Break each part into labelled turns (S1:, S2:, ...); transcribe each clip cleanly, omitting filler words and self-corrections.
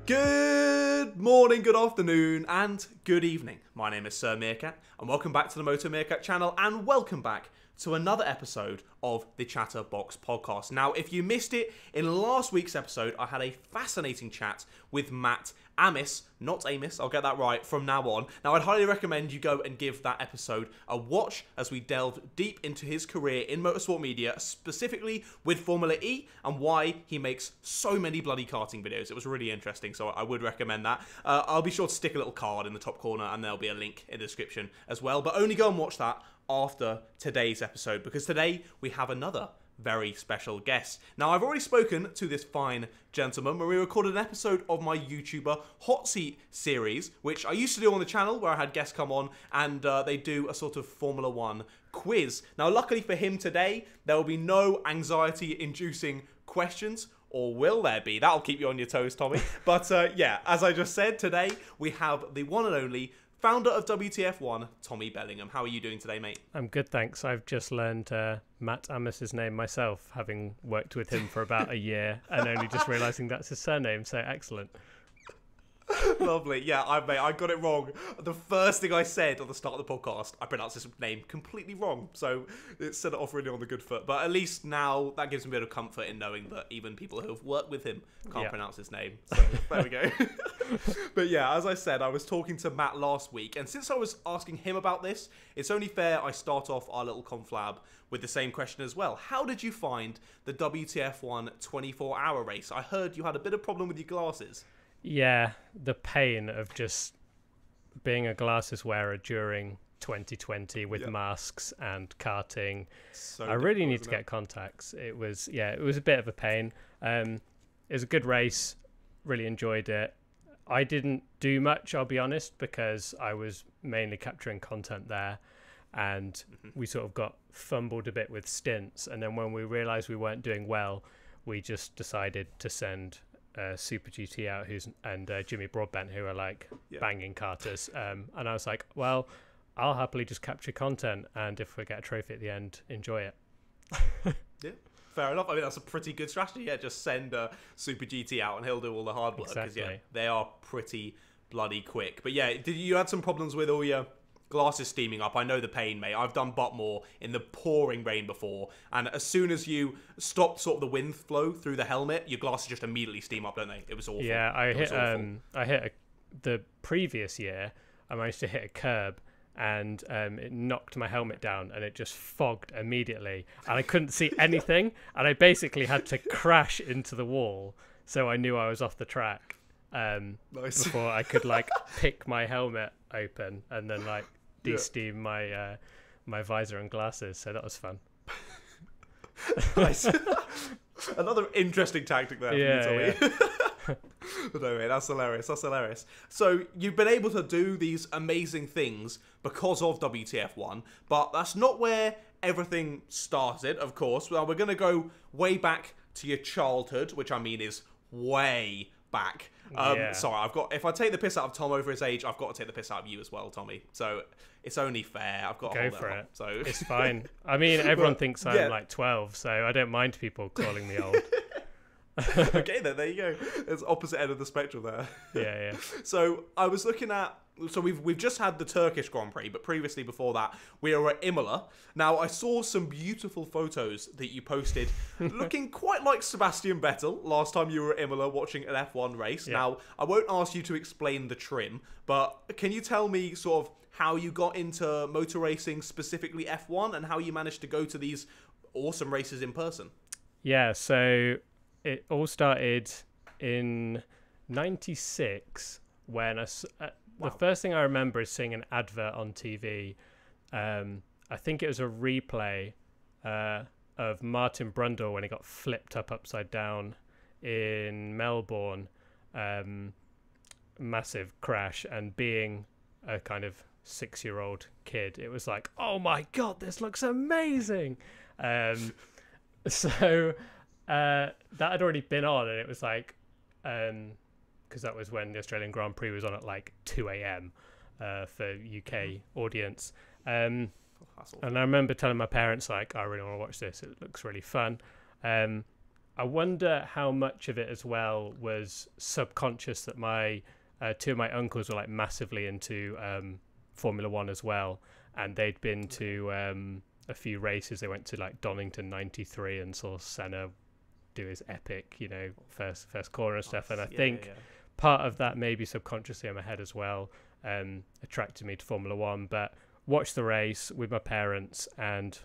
S1: Good morning, good afternoon, and good evening. My name is Sir Meerkat, and welcome back to the Motor Meerkat channel, and welcome back to another episode of the ChatterBox podcast. Now, if you missed it, in last week's episode, I had a fascinating chat with Matt Amis, not Amos, I'll get that right from now on. Now, I'd highly recommend you go and give that episode a watch as we delved deep into his career in motorsport media, specifically with Formula E and why he makes so many bloody karting videos. It was really interesting, so I would recommend that. I'll be sure to stick a little card in the top corner and there'll be a link in the description as well, but only go and watch that after today's episode, because today we have another very special guest. Now, I've already spoken to this fine gentleman when we recorded an episode of my YouTuber Hot Seat series, which I used to do on the channel, where I had guests come on and they do a sort of Formula One quiz. Now, luckily for him today, there will be no anxiety-inducing questions. Or will there be? That'll keep you on your toes, Tommy. But yeah, as I just said, today we have the one and only founder of WTF1, Tommy Bellingham. How are you doing today, mate?
S2: I'm good, thanks. I've just learned Matt Amis's name myself, having worked with him for about a year and only just realising that's his surname, so excellent.
S1: Lovely. Yeah, I got it wrong. The first thing I said on the start of the podcast, I pronounced his name completely wrong. So it set it off really on the good foot. But at least now that gives me a bit of comfort in knowing that even people who have worked with him can't pronounce his name. So there we go. But yeah, as I said, I was talking to Matt last week. And since I was asking him about this, it's only fair I start off our little conflab with the same question as well. How did you find the WTF1 24-hour race? I heard you had a bit of problem with your glasses.
S2: Yeah, the pain of just being a glasses wearer during 2020 with masks and karting. So I really need to get contacts. It was a bit of a pain. It was a good race, really enjoyed it. I didn't do much, I'll be honest, because I was mainly capturing content there, and we sort of got fumbled a bit with stints, and then when we realized we weren't doing well, we just decided to send Super GT out and Jimmy Broadbent, who are like banging karters, and I was like, well, I'll happily just capture content, and if we get a trophy at the end, enjoy it.
S1: Yeah, fair enough. I mean, that's a pretty good strategy. Yeah, just send Super GT out and he'll do all the hard work, because they are pretty bloody quick. But yeah, did you had some problems with all your glasses steaming up? I know the pain, mate. I've done Butmore in the pouring rain before, and as soon as you stop sort of the wind flow through the helmet, your glasses just immediately steam up, don't they? It was awful.
S2: Yeah, the previous year I managed to hit a curb, and it knocked my helmet down, and it just fogged immediately, and I couldn't see anything, and I basically had to crash into the wall, so I knew I was off the track before I could like pick my helmet open and then like de-steam my my visor and glasses. So that was fun.
S1: Nice. Another interesting tactic there for you, Tommy. But no, mate, that's hilarious. That's hilarious. So you've been able to do these amazing things because of WTF1, but that's not where everything started, of course. Well, we're going to go way back to your childhood, which I mean is way back. Sorry, if I take the piss out of Tom over his age, I've got to take the piss out of you as well, Tommy. So it's only fair. I've got to
S2: go for it.
S1: So
S2: it's fine. I mean, everyone thinks I'm like 12, so I don't mind people calling me old.
S1: Okay, then there you go. It's opposite end of the spectrum there.
S2: Yeah.
S1: So I was looking at. So we've just had the Turkish Grand Prix, but previously before that, we were at Imola. Now, I saw some beautiful photos that you posted looking quite like Sebastian Vettel last time you were at Imola watching an F1 race. Yeah. Now, I won't ask you to explain the trim, but can you tell me sort of how you got into motor racing, specifically F1, and how you managed to go to these awesome races in person?
S2: Yeah, so it all started in '96 when the first thing I remember is seeing an advert on TV. I think it was a replay of Martin Brundle when he got flipped upside down in Melbourne. Massive crash, and being a kind of 6-year-old kid, it was like, oh my god, this looks amazing. So that had already been on, and it was like, because that was when the Australian Grand Prix was on at like 2 a.m. For UK audience. And I remember telling my parents, like, I really want to watch this. It looks really fun. I wonder how much of it as well was subconscious that my two of my uncles were like massively into Formula One as well, and they'd been to a few races. They went to like Donington 93 and saw Senna do his epic, first corner and stuff. And I think part of that maybe subconsciously in my head as well attracted me to Formula One. But watched the race with my parents, and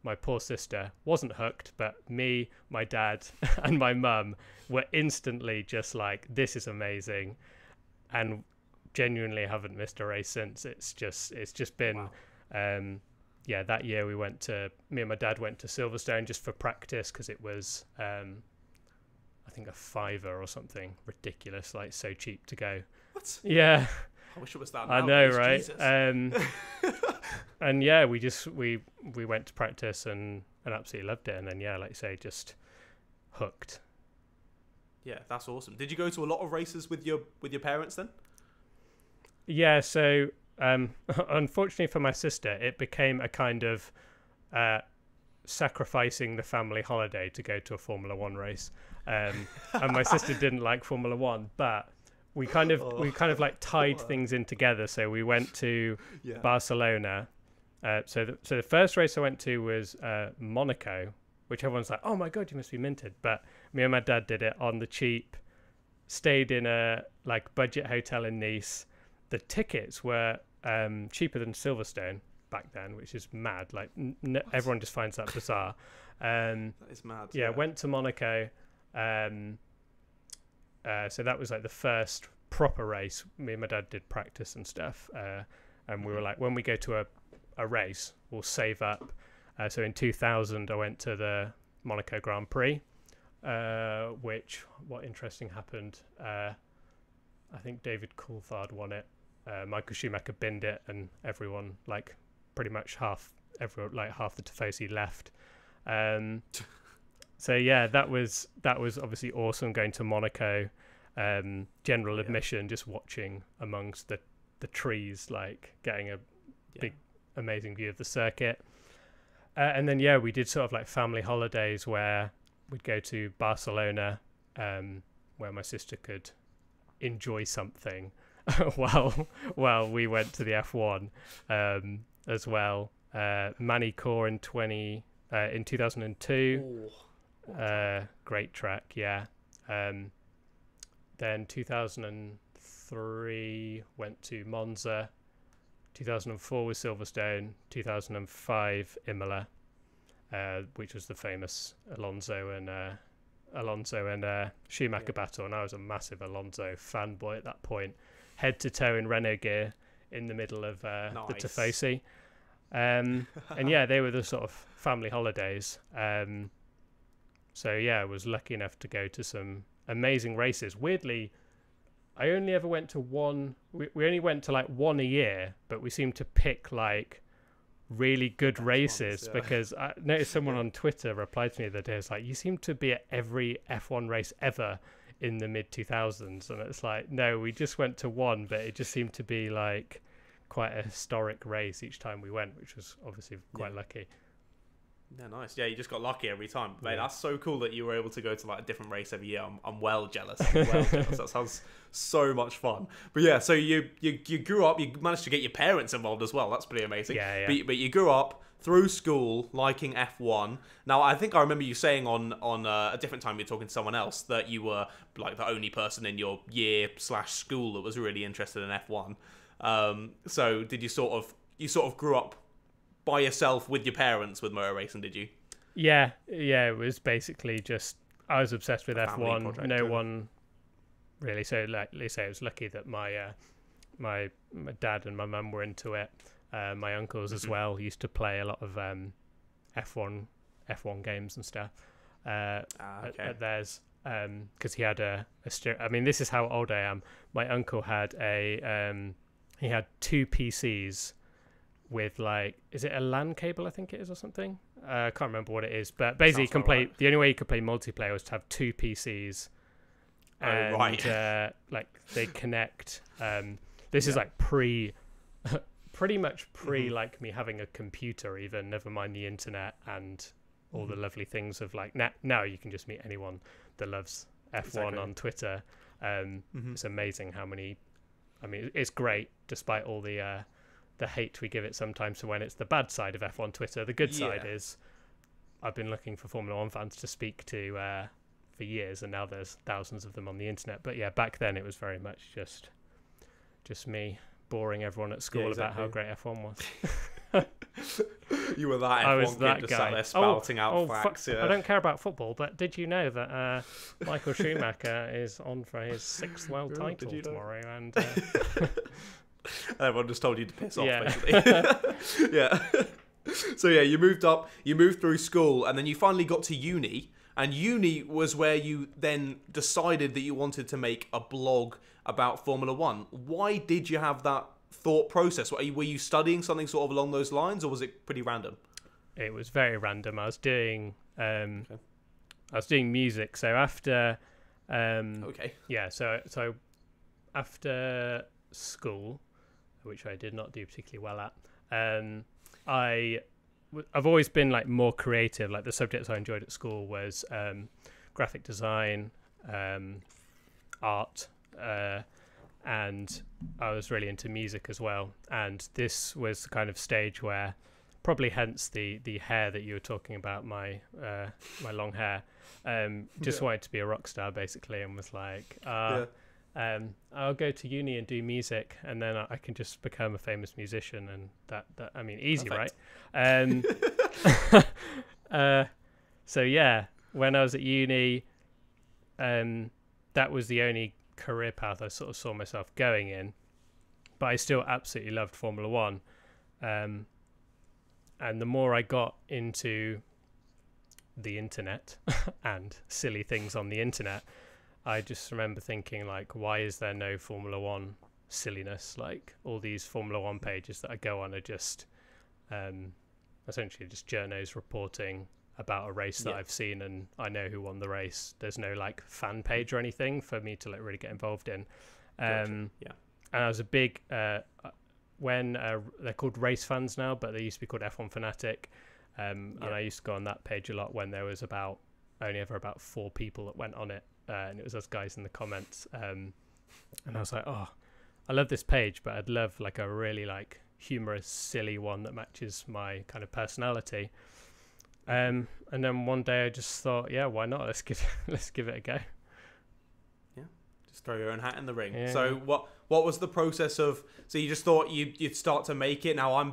S2: my poor sister wasn't hooked, but me, my dad, and my mum were instantly just like, this is amazing, and genuinely haven't missed a race since. It's just been that year me and my dad went to Silverstone just for practice, because it was I think a $5 or something ridiculous, like so cheap to go.
S1: What?
S2: Yeah,
S1: I wish it was that.
S2: I know, right? And yeah, we went to practice and absolutely loved it, and then like you say, just hooked.
S1: Yeah, that's awesome. Did you go to a lot of races with your parents then?
S2: Yeah, so unfortunately for my sister, it became a kind of sacrificing the family holiday to go to a Formula One race, and my sister didn't like Formula One, but we kind of like tied things in together. So we went to Barcelona. So the first race I went to was Monaco, which everyone's like, oh my god, you must be minted. But me and my dad did it on the cheap, stayed in a like budget hotel in Nice. The tickets were cheaper than Silverstone back then, which is mad. Like everyone just finds that bizarre.
S1: That is mad.
S2: Yeah, went to Monaco. So that was like the first proper race. Me and my dad did practice and stuff, and we were like, when we go to a race, we'll save up. So in 2000, I went to the Monaco Grand Prix, what interesting happened. I think David Coulthard won it. Michael Schumacher binned it, and everyone, like pretty much half the Tifosi left. So yeah, that was obviously awesome, going to Monaco. General admission, just watching amongst the trees, like getting a big amazing view of the circuit. And then we did sort of like family holidays where we'd go to Barcelona, where my sister could enjoy something while we went to the F1 as well. Manicourt in 2002. Great track, yeah. Then 2003 went to Monza. 2004 was Silverstone. 2005 Imola, which was the famous Alonso and Schumacher battle, and I was a massive Alonso fanboy at that point, head to toe in Renault gear in the middle of the Tifosi. And they were the sort of family holidays. So I was lucky enough to go to some amazing races. Weirdly, I only ever went to one. We only went to like one a year, but we seemed to pick like really good races because I noticed someone on Twitter replied to me the other day. It's like, you seem to be at every F1 race ever in the mid 2000s, and it's like, no, we just went to one, but it just seemed to be like quite a historic race each time we went, which was obviously quite lucky.
S1: Yeah, nice. Yeah, you just got lucky every time. Mate, that's so cool that you were able to go to like a different race every year. I'm well jealous. That sounds so much fun. But yeah, so you grew up, you managed to get your parents involved as well. That's pretty amazing.
S2: Yeah.
S1: But you grew up through school liking F1. Now, I think I remember you saying on a different time you were talking to someone else that you were like the only person in your year/school that was really interested in F1. So did you sort of grew up by yourself with your parents with motor racing, did you?
S2: Yeah, it was basically just, I was obsessed with F1. Project, no one really. So like they say, I was lucky that my dad and my mum were into it. My uncles as well used to play a lot of F1 games and stuff at theirs, because he had a I mean, this is how old I am. My uncle had he had two PCs with like, is it a LAN cable, I think it is, or something? I can't remember what it is, but basically you can play, the only way you could play multiplayer was to have two PCs, and like they connect. This is like pretty much pre like me having a computer even, never mind the internet and all the lovely things of like now you can just meet anyone that loves F1 on Twitter. It's amazing how many. I mean, it's great despite all the hate we give it sometimes for when it's the bad side of F1 Twitter. The good side is I've been looking for Formula One fans to speak to for years, and now there's thousands of them on the internet. But yeah, back then it was very much just me boring everyone at school about how great F1 was.
S1: You were that F1
S2: I was
S1: kid
S2: that
S1: just
S2: guy.
S1: sat there spouting out facts.
S2: I don't care about football, but did you know that Michael Schumacher is on for his 6th world title tomorrow? And
S1: everyone just told you to piss off, basically. Yeah. So yeah, you moved through school, and then you finally got to uni. And uni was where you then decided that you wanted to make a blog about Formula One. Why did you have that thought process? Were you studying something sort of along those lines, or was it pretty random?
S2: It was very random. I was doing music. So after so after school, which I did not do particularly well at, I've always been like more creative. Like the subjects I enjoyed at school was graphic design, art, and I was really into music as well. And this was the kind of stage where, probably hence the hair that you were talking about, my long hair, just wanted to be a rock star basically, and was like, I'll go to uni and do music, and then I can just become a famous musician, and that I mean, easy, perfect. Right? So yeah, when I was at uni, that was the only career path I sort of saw myself going in, but I still absolutely loved Formula One, and the more I got into the internet and silly things on the internet, I just remember thinking, like, why is there no Formula One silliness? Like, all these Formula One pages that I go on are just essentially just journos reporting about a race that I've seen and I know who won the race. There's no like fan page or anything for me to like really get involved in. And I was a big when they're called race fans now, but they used to be called F1 Fanatic, and I used to go on that page a lot when there was only ever about 4 people that went on it, and it was us guys in the comments, and I was like, oh, I love this page, but I'd love like a really like humorous, silly one that matches my kind of personality. And then one day I just thought, yeah, why not? Let's give it a go.
S1: Yeah, just throw your own hat in the ring.
S2: Yeah.
S1: So what was the process of? So you just thought you'd start to make it. Now I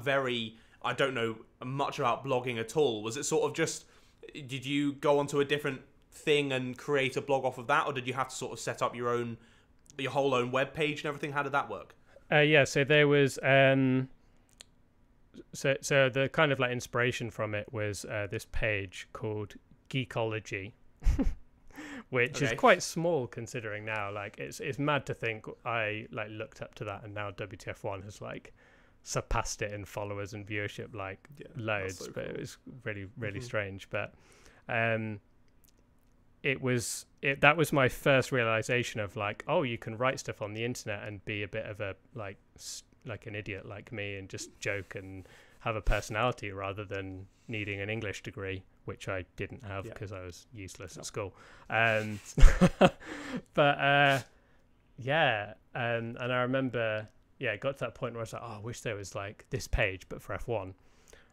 S1: don't know much about blogging at all. Was it sort of just? Did you go onto a different thing and create a blog off of that, or did you have to sort of set up your whole own web page and everything? How did that work?
S2: Yeah, so there was so the kind of like inspiration from it was this page called Geekology, which is quite small considering now. Like it's mad to think I like looked up to that, and now WTF1 has like surpassed it in followers and viewership like loads. So but cool. It was really strange. But that was my first realization of like, oh, you can write stuff on the internet and be a bit of a like an idiot like me and just joke and have a personality rather than needing an English degree, which I didn't have because I was useless at school. But and I remember it got to that point where I was like, oh, I wish there was like this page but for F1.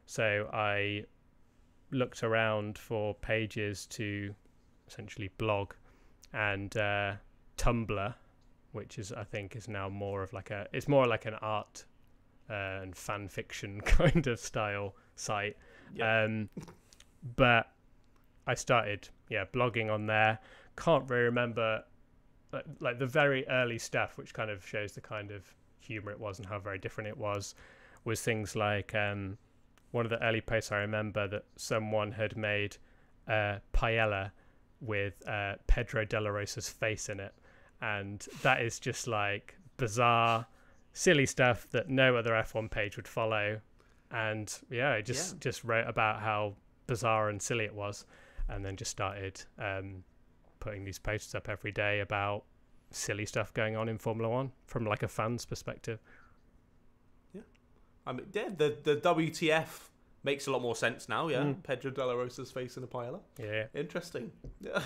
S2: So I looked around for pages to essentially blog, and Tumblr, which is I think is now more of like it's more like an art and fan fiction kind of style site. But I started blogging on there. Can't really remember like the very early stuff, which kind of shows the kind of humor it was and how very different it was things like one of the early posts I remember that someone had made paella with Pedro de la Rosa's face in it, and that is just like bizarre, silly stuff that no other F1 page would follow. And I just wrote about how bizarre and silly it was, and then just started putting these posts up every day about silly stuff going on in Formula One from like a fan's perspective.
S1: I mean, the WTF Makes a lot more sense now, yeah. Pedro de la Rosa's face in a paella.
S2: Yeah.
S1: Interesting. Yeah.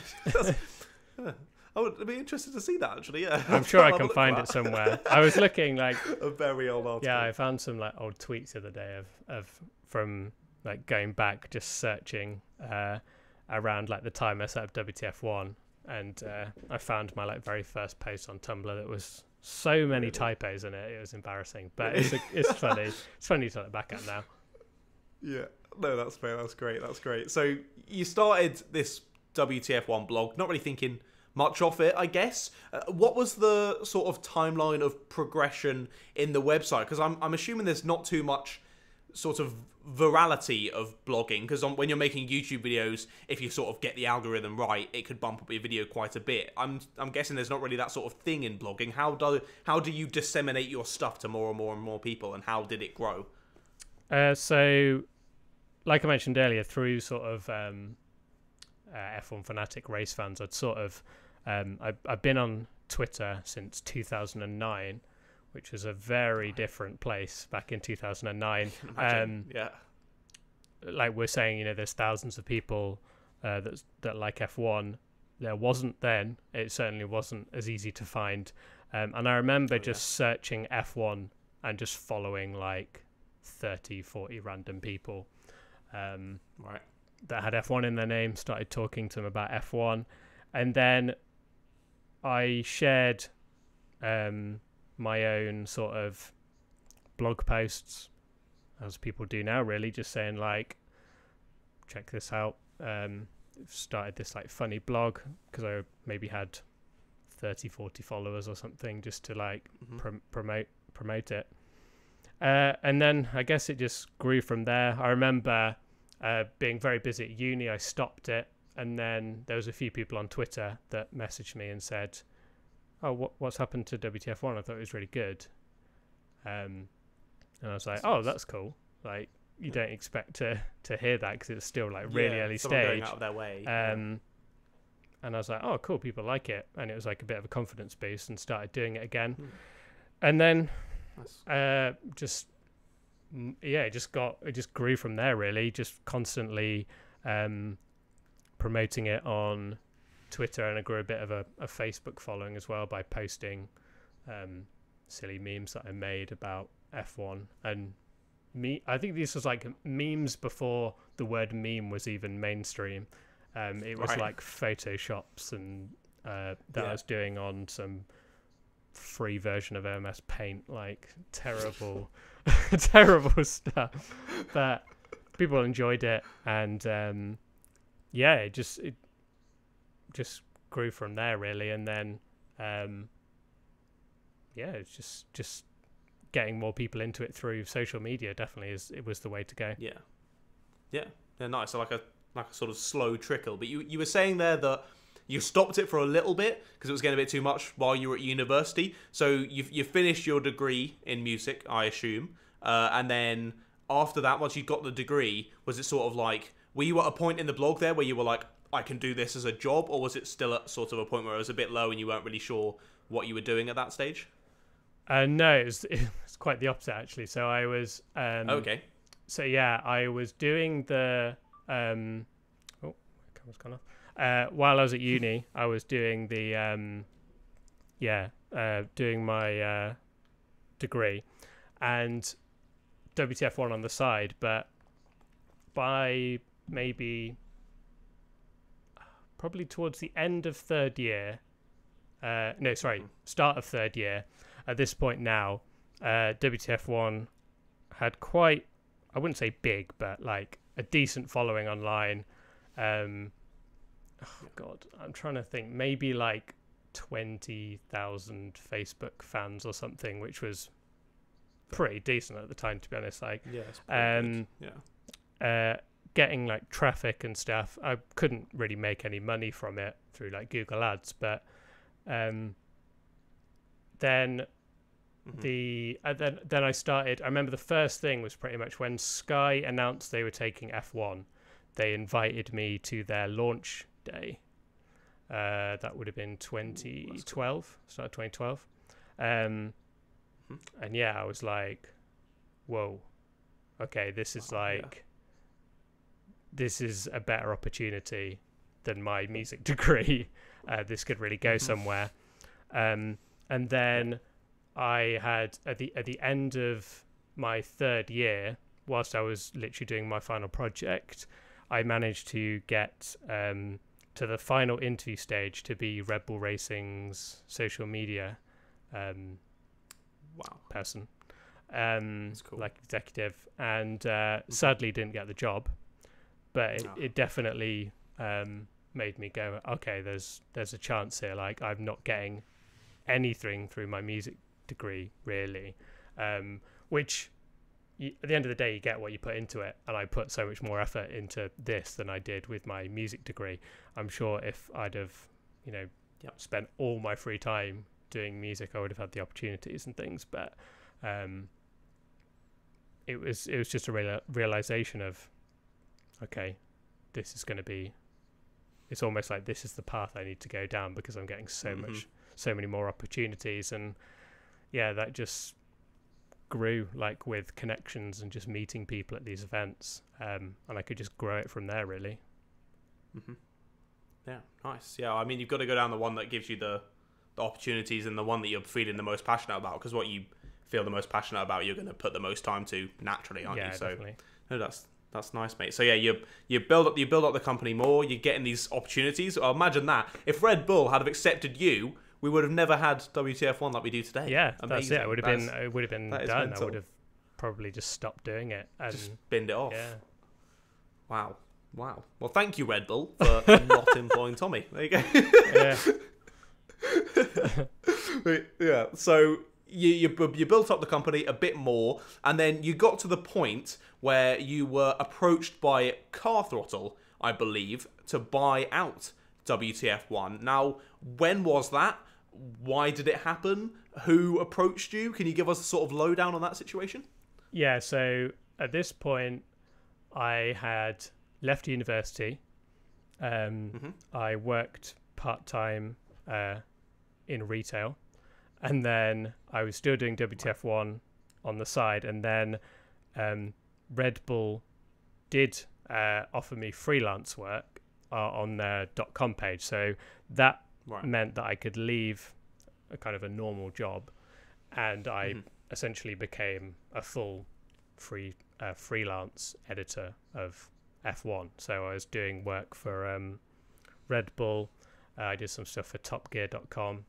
S1: I would be interested to see that, actually, yeah.
S2: I'm sure I can find it somewhere. I was looking like...
S1: a very old article.
S2: Yeah, I found some like old tweets the other day from like going back, just searching around like the time I set up WTF1, and I found my like very first post on Tumblr that was so many typos in it. It was embarrassing, but it's funny. It's funny to look back at now.
S1: Yeah, no, that's fair. That's great. So you started this WTF1 blog, not really thinking much of it, I guess. What was the sort of timeline of progression in the website? Because I'm assuming there's not too much sort of virality of blogging, because when you're making YouTube videos, if you sort of get the algorithm right, it could bump up your video quite a bit. I'm guessing there's not really that sort of thing in blogging. How do you disseminate your stuff to more and more people, and how did it grow?
S2: So, like I mentioned earlier, through sort of F1 fanatic race fans, I'd sort of I've been on Twitter since 2009, which was a very different place back in 2009.
S1: Yeah,
S2: like we're saying, there's thousands of people that like F1. There wasn't then. It certainly wasn't as easy to find. And I remember just searching F1 and just following like 30, 40 random people that had F1 in their name, started talking to them about F1. And then I shared my own sort of blog posts, as people do now, really, just saying like, check this out. Started this like funny blog because I maybe had 30, 40 followers or something, just to like promote it. And then I guess it just grew from there. I remember being very busy at uni. I stopped it, and then there was a few people on Twitter that messaged me and said, "Oh, what's happened to WTF1? I thought it was really good." And I was like, "Oh, that's cool." Like, you don't expect to hear that because it's still like really early stage.
S1: Going out of their way.
S2: And I was like, "Oh, cool, people like it," and it was like a bit of a confidence boost, and started doing it again. And then it just grew from there, really, just constantly promoting it on Twitter, and I grew a bit of a Facebook following as well by posting silly memes that I made about F1. And I think this was like memes before the word meme was even mainstream. It was like photoshops and that I was doing on some free version of MS Paint, like terrible terrible stuff, but people enjoyed it, and it just grew from there, really. And then it's just getting more people into it through social media definitely was the way to go.
S1: Yeah, nice. So like a sort of slow trickle. But you were saying there that you stopped it for a little bit because it was getting a bit too much while you were at university. So you finished your degree in music, I assume, and then after that, once you got the degree, was it sort of like, were you at a point in the blog there where you were like, I can do this as a job, or was it still at sort of a point where it was a bit low and you weren't really sure what you were doing at that stage?
S2: No, it's quite the opposite, actually. So I was
S1: okay.
S2: So yeah, I was doing the camera's gone off. While I was at uni, I was doing the doing my degree and WTF1 on the side, but by probably towards the end of third year, start of third year, at this point now, WTF1 had quite, I wouldn't say big, but like a decent following online. God, I'm trying to think, maybe like 20,000 Facebook fans or something, which was pretty decent at the time, to be honest. Like, getting like traffic and stuff. I couldn't really make any money from it through like Google Ads, but then I started. I remember the first thing was pretty much when Sky announced they were taking F1. They invited me to their launch day. That would have been 2012, started 2012. And yeah, I was like, whoa, okay, this is like this is a better opportunity than my music degree. This could really go somewhere. And then I had at the end of my third year, whilst I was literally doing my final project, I managed to get to the final interview stage to be Red Bull Racing's social media person, cool. Like executive, and sadly didn't get the job, but it definitely made me go, okay, there's a chance here. Like, I'm not getting anything through my music degree really, which at the end of the day you get what you put into it, and I put so much more effort into this than I did with my music degree. I'm sure if I'd have spent all my free time doing music, I would have had the opportunities and things, but it was just a realization of, okay, this is going to be, it's almost like this is the path I need to go down, because I'm getting so many more opportunities. And yeah, that just grew, like, with connections and just meeting people at these events, and I could just grow it from there really.
S1: Yeah, nice. Yeah, I mean, you've got to go down the one that gives you the opportunities and the one that you're feeling the most passionate about, because what you feel the most passionate about, you're going to put the most time to naturally, aren't you? So
S2: definitely.
S1: No, that's nice, mate. So yeah, you build up the company more, you're getting these opportunities. Well, imagine that if Red Bull had have accepted you, we would have never had WTF1 like we do today.
S2: Yeah, amazing. That's it. It would have been done.
S1: Mental.
S2: I would have probably just stopped doing it and
S1: just binned it off.
S2: Yeah.
S1: Wow. Well, thank you, Red Bull, for not employing Tommy. There you go.
S2: Yeah.
S1: Yeah. So you built up the company a bit more, and then you got to the point where you were approached by Car Throttle, I believe, to buy out WTF1. Now, when was that? Why did it happen? Who approached you? Can you give us a sort of lowdown on that situation?
S2: Yeah, so at this point, I had left university. I worked part-time in retail, and then I was still doing WTF1 on the side, and then Red Bull did offer me freelance work on their .com page, so that meant that I could leave a kind of a normal job, and I essentially became a full freelance editor of F1. So I was doing work for Red Bull. I did some stuff for TopGear.com,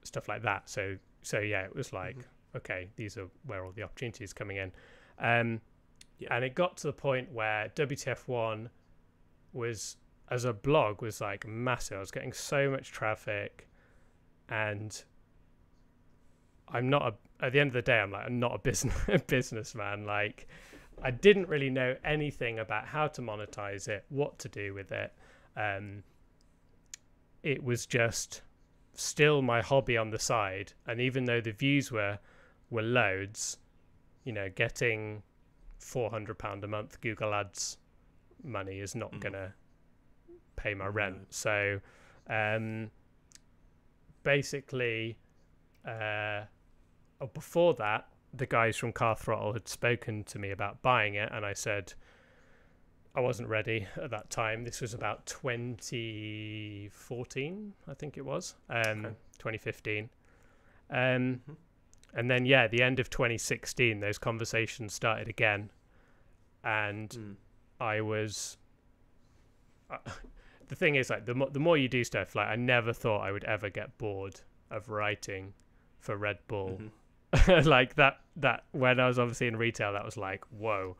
S2: stuff like that. So yeah, it was like, okay, these are where all the opportunities coming in. And it got to the point where WTF1 was, as a blog, was like massive. I was getting so much traffic, and at the end of the day, I'm not a businessman. Like, I didn't really know anything about how to monetize it, what to do with it. It was just still my hobby on the side, and even though the views were loads, getting £400 a month Google Ads money is not gonna pay my rent. So basically, before that, the guys from Car Throttle had spoken to me about buying it, and I said I wasn't ready at that time. This was about 2014, I think it was, 2015. And then, the end of 2016, those conversations started again. And I was... the thing is, like, the more you do stuff, like, I never thought I would ever get bored of writing for Red Bull. Like, that when I was obviously in retail, that was like, whoa,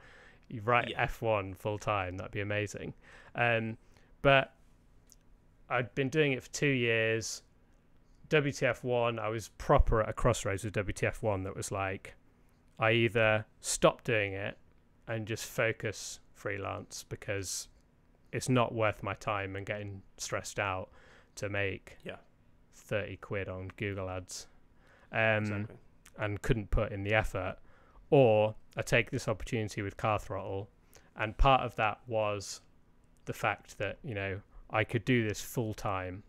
S2: you write F1 full time, that'd be amazing. But I'd been doing it for 2 years. WTF1, I was proper at a crossroads with WTF1 that was like, I either stop doing it and just focus freelance, because it's not worth my time and getting stressed out to make 30 quid on Google Ads, exactly, and couldn't put in the effort, or I take this opportunity with Car Throttle. And part of that was the fact that, I could do this full time,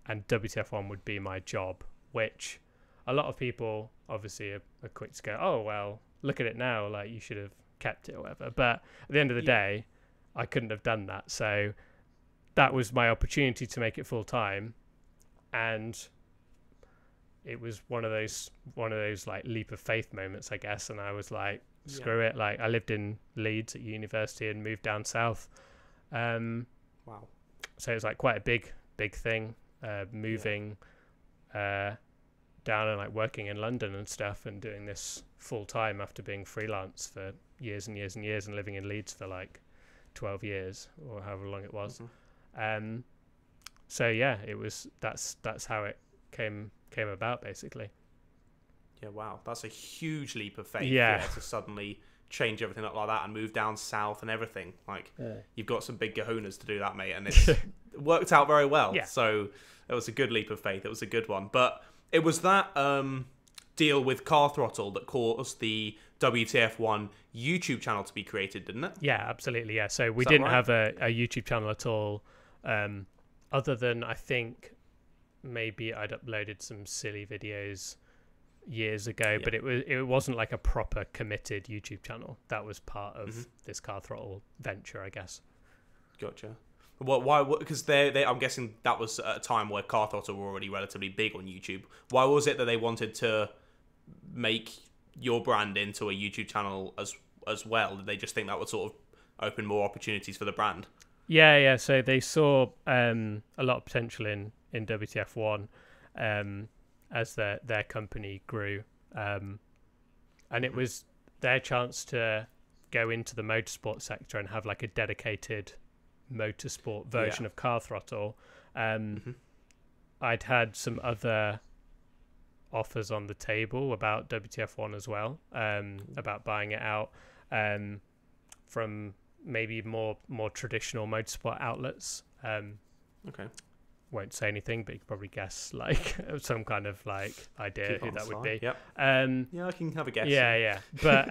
S2: and WTF1 would be my job, which a lot of people obviously are quick to go, oh, well, look at it now. Like, you should have kept it or whatever. But at the end of the day, I couldn't have done that. So that was my opportunity to make it full time, and it was one of those like leap of faith moments, I guess. And I was like, screw it. Like, I lived in Leeds at university and moved down south. Wow. So it was like quite a big thing, moving down and like working in London and stuff, and doing this full time after being freelance for years and years and years, and living in Leeds for like 12 years or however long it was. So yeah, it was that's how it came about, basically.
S1: Yeah, wow, that's a huge leap of faith. Yeah, to suddenly change everything up like that and move down south and everything. Like, you've got some big kahunas to do that, mate, and it's worked out very well. Yeah. So it was a good leap of faith. It was a good one. But it was that deal with Car Throttle that caused the WTF1 YouTube channel to be created, didn't it?
S2: Yeah, absolutely. Yeah. So we didn't have a YouTube channel at all, other than, I think, maybe I'd uploaded some silly videos years ago, but it wasn't like a proper committed YouTube channel. That was part of this Car Throttle venture, I guess.
S1: Gotcha. Well, why? Because they I'm guessing that was at a time where Car Throttle were already relatively big on YouTube. Why was it that they wanted to make your brand into a YouTube channel as well? Did they just think that would sort of open more opportunities for the brand? Yeah.
S2: So they saw a lot of potential in WTF1 as their company grew, and it was their chance to go into the motorsport sector and have like a dedicated motorsport version of Car Throttle. I'd had some other offers on the table about WTF1 as well, about buying it out from maybe more traditional motorsport outlets.
S1: Okay.
S2: Won't say anything, but you can probably guess like some kind of like idea who that would be.
S1: Yep. Yeah, I can have a guess.
S2: Yeah. But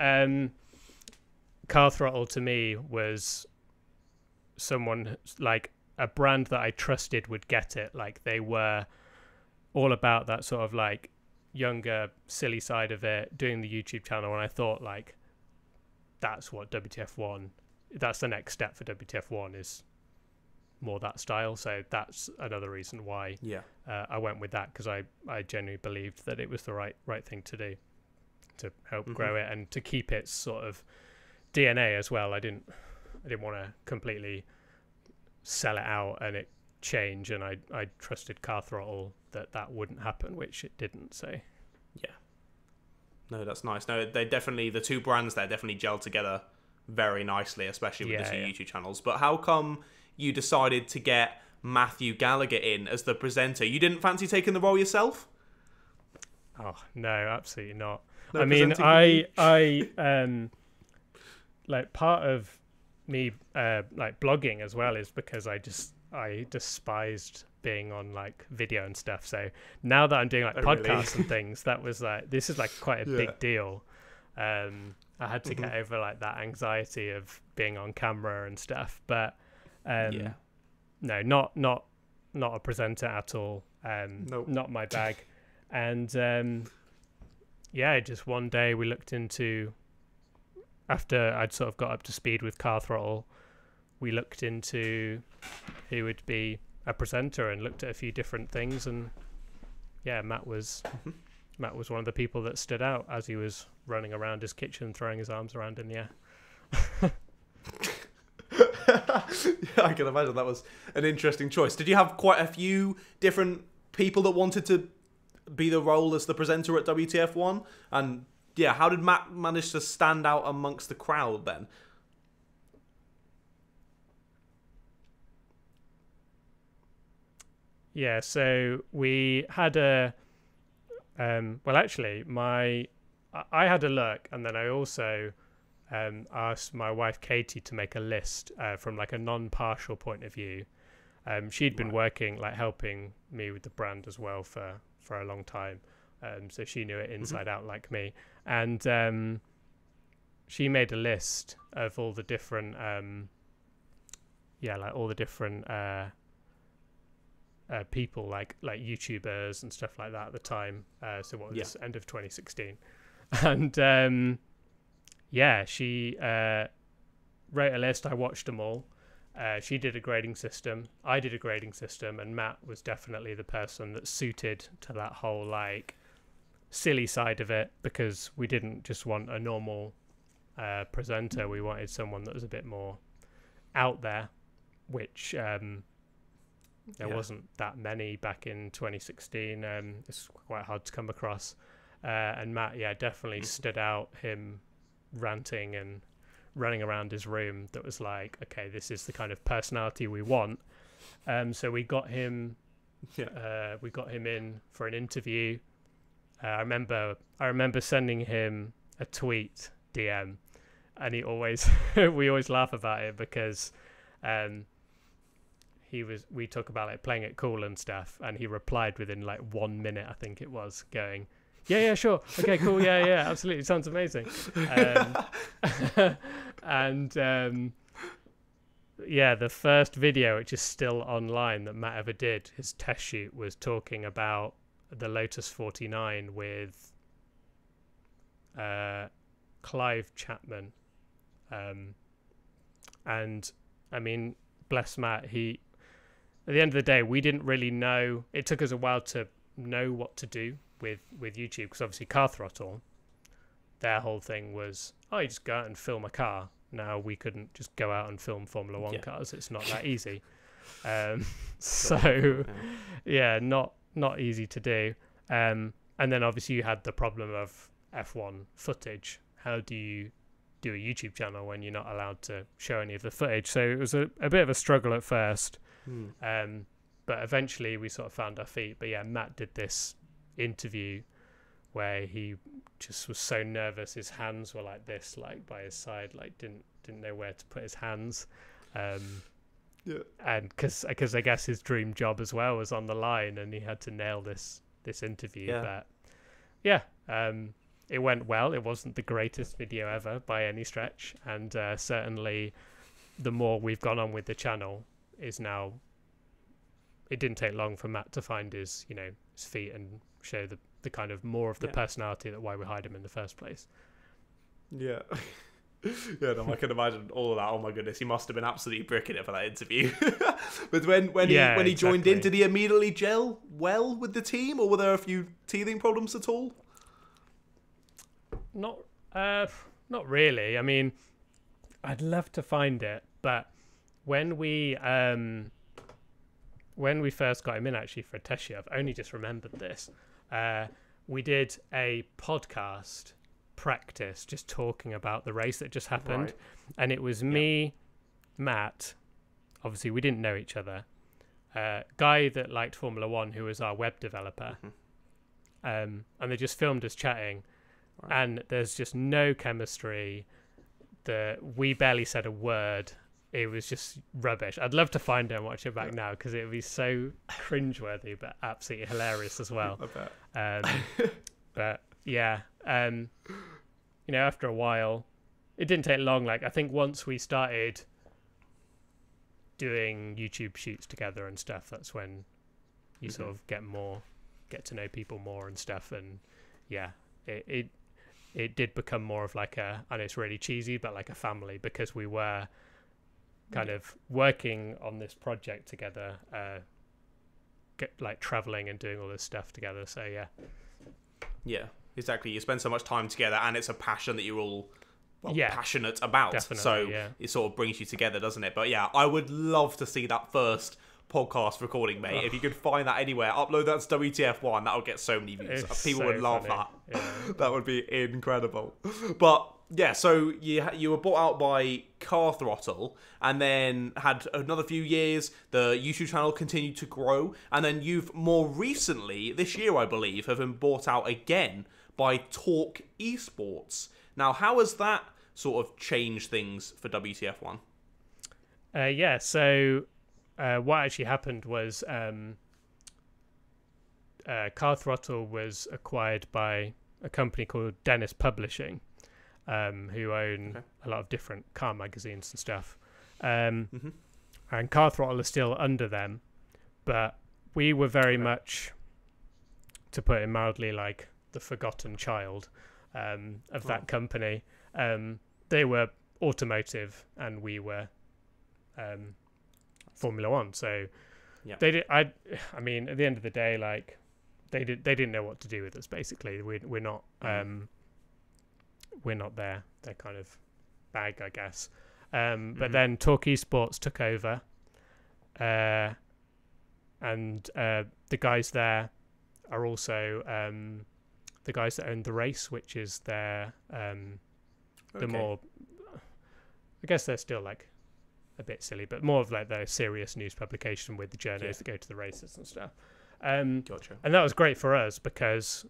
S2: Car Throttle to me was someone like a brand that I trusted would get it. Like, they were all about that sort of like younger, silly side of it, doing the YouTube channel, and I thought like that's what WTF1. That's the next step for WTF1, is more that style. So that's another reason why I went with that, because I genuinely believed that it was the right thing to do to help grow it and to keep its sort of DNA as well. I didn't want to completely sell it out and it change, and I trusted Car Throttle that wouldn't happen, which it didn't. So
S1: no, that's nice. No, they definitely, the two brands there definitely gelled together very nicely, especially with the two YouTube channels. But how come you decided to get Matthew Gallagher in as the presenter? You didn't fancy taking the role yourself?
S2: Oh no, absolutely not.
S1: No,
S2: I mean, I like, part of me like blogging as well is because I despised being on like video and stuff. So now that I'm doing like podcasts and things, that was like, this is like quite a big deal. I had to get over like that anxiety of being on camera and stuff. But no, not a presenter at all.
S1: Nope.
S2: Not my bag. And just one day we looked into, after I'd sort of got up to speed with Car Throttle, we looked into who would be a presenter and looked at a few different things, and Matt was one of the people that stood out as he was running around his kitchen throwing his arms around in the air.
S1: I can imagine that was an interesting choice. Did you have quite a few different people that wanted to be the role as the presenter at WTF1? And how did Matt manage to stand out amongst the crowd then?
S2: Yeah, so we had I had a look, and then I also asked my wife Katie to make a list from like a non-partial point of view. She'd been working, like helping me with the brand as well for a long time, so she knew it inside out like me. And she made a list of all the different people, like YouTubers and stuff like that at the time. So what was this, end of 2016? And yeah, she wrote a list. I watched them all. She did a grading system. I did a grading system, and Matt was definitely the person that suited to that whole like silly side of it, because we didn't just want a normal presenter. We wanted someone that was a bit more out there, which there wasn't that many back in 2016. It's quite hard to come across. And Matt, definitely stood out. Him ranting and running around his room, that was like, okay, this is the kind of personality we want. So we got him. We got him in for an interview. I remember sending him a tweet DM, and he always we always laugh about it because we talk about like playing it cool and stuff, and he replied within like 1 minute, I think it was, going, yeah, sure, okay, cool, yeah, absolutely, sounds amazing. And the first video, which is still online, that Matt ever did, his test shoot, was talking about the Lotus 49 with Clive Chapman. And I mean, bless Matt, at the end of the day, we didn't really know. It took us a while to know what to do with YouTube, because obviously Car Throttle, their whole thing was, you just go out and film a car. Now we couldn't just go out and film Formula 1 cars. It's not that easy. Not easy to do. And then obviously you had the problem of F1 footage. How do you do a YouTube channel when you're not allowed to show any of the footage? So it was a bit of a struggle at first. But eventually we sort of found our feet. But yeah, Matt did this interview where he just was so nervous. His hands were like this, like by his side, like didn't know where to put his hands. And because I guess his dream job as well was on the line, and he had to nail this interview. But it went well. It wasn't the greatest video ever by any stretch, and certainly the more we've gone on with the channel is now. It didn't take long for Matt to find his feet and show the kind of more of the personality that why we hired him in the first place.
S1: Yeah. No, I can imagine all of that. Oh my goodness, he must have been absolutely bricking it for that interview. But when he joined in, did he immediately gel well with the team, or were there a few teething problems at all?
S2: Not really. I mean, I'd love to find it, but when we first got him in, actually, for a test shoot, I've only just remembered this. We did a podcast practice just talking about the race that just happened, and it was me, Matt, obviously we didn't know each other, guy that liked Formula 1 who was our web developer, and they just filmed us chatting, and there's just no chemistry. We barely said a word. It was just rubbish. I'd love to find it and watch it back now, because it would be so cringeworthy but absolutely hilarious as well.
S1: I bet.
S2: But yeah, after a while, it didn't take long. Like, I think once we started doing YouTube shoots together and stuff, that's when you sort of get to know people more and stuff. And yeah, it did become more of like I know it's really cheesy, but like a family, because we were kind of working on this project together, like traveling and doing all this stuff together. So yeah, exactly. You spend so much time together, and it's a passion that you're all passionate about. Definitely,
S1: so it sort of brings you together, doesn't it? But yeah, I would love to see that first podcast recording, mate. If you could find that anywhere, upload that to WTF1. That would get so many views. People would love that. That would be incredible. But yeah, so you were bought out by Car Throttle, and then had another few years. The YouTube channel continued to grow, and then you've more recently, this year I believe, have been bought out again by Talk Esports. Now, how has that sort of changed things for WTF1?
S2: So what actually happened was Car Throttle was acquired by a company called Dennis Publishing, who own a lot of different car magazines and stuff. And Car Throttle is still under them, but we were very much, to put it mildly, like the forgotten child of that company. they were automotive and we were Formula One. So they did. I mean, at the end of the day, like they didn't know what to do with us. Basically, we're not their kind of bag, I guess. But then Talk Esports took over, and the guys there are also the guys that own The Race, which is their the more, I guess they're still like a bit silly, but more of like their serious news publication with the journos that go to the races and stuff.
S1: Gotcha.
S2: And that was great for us because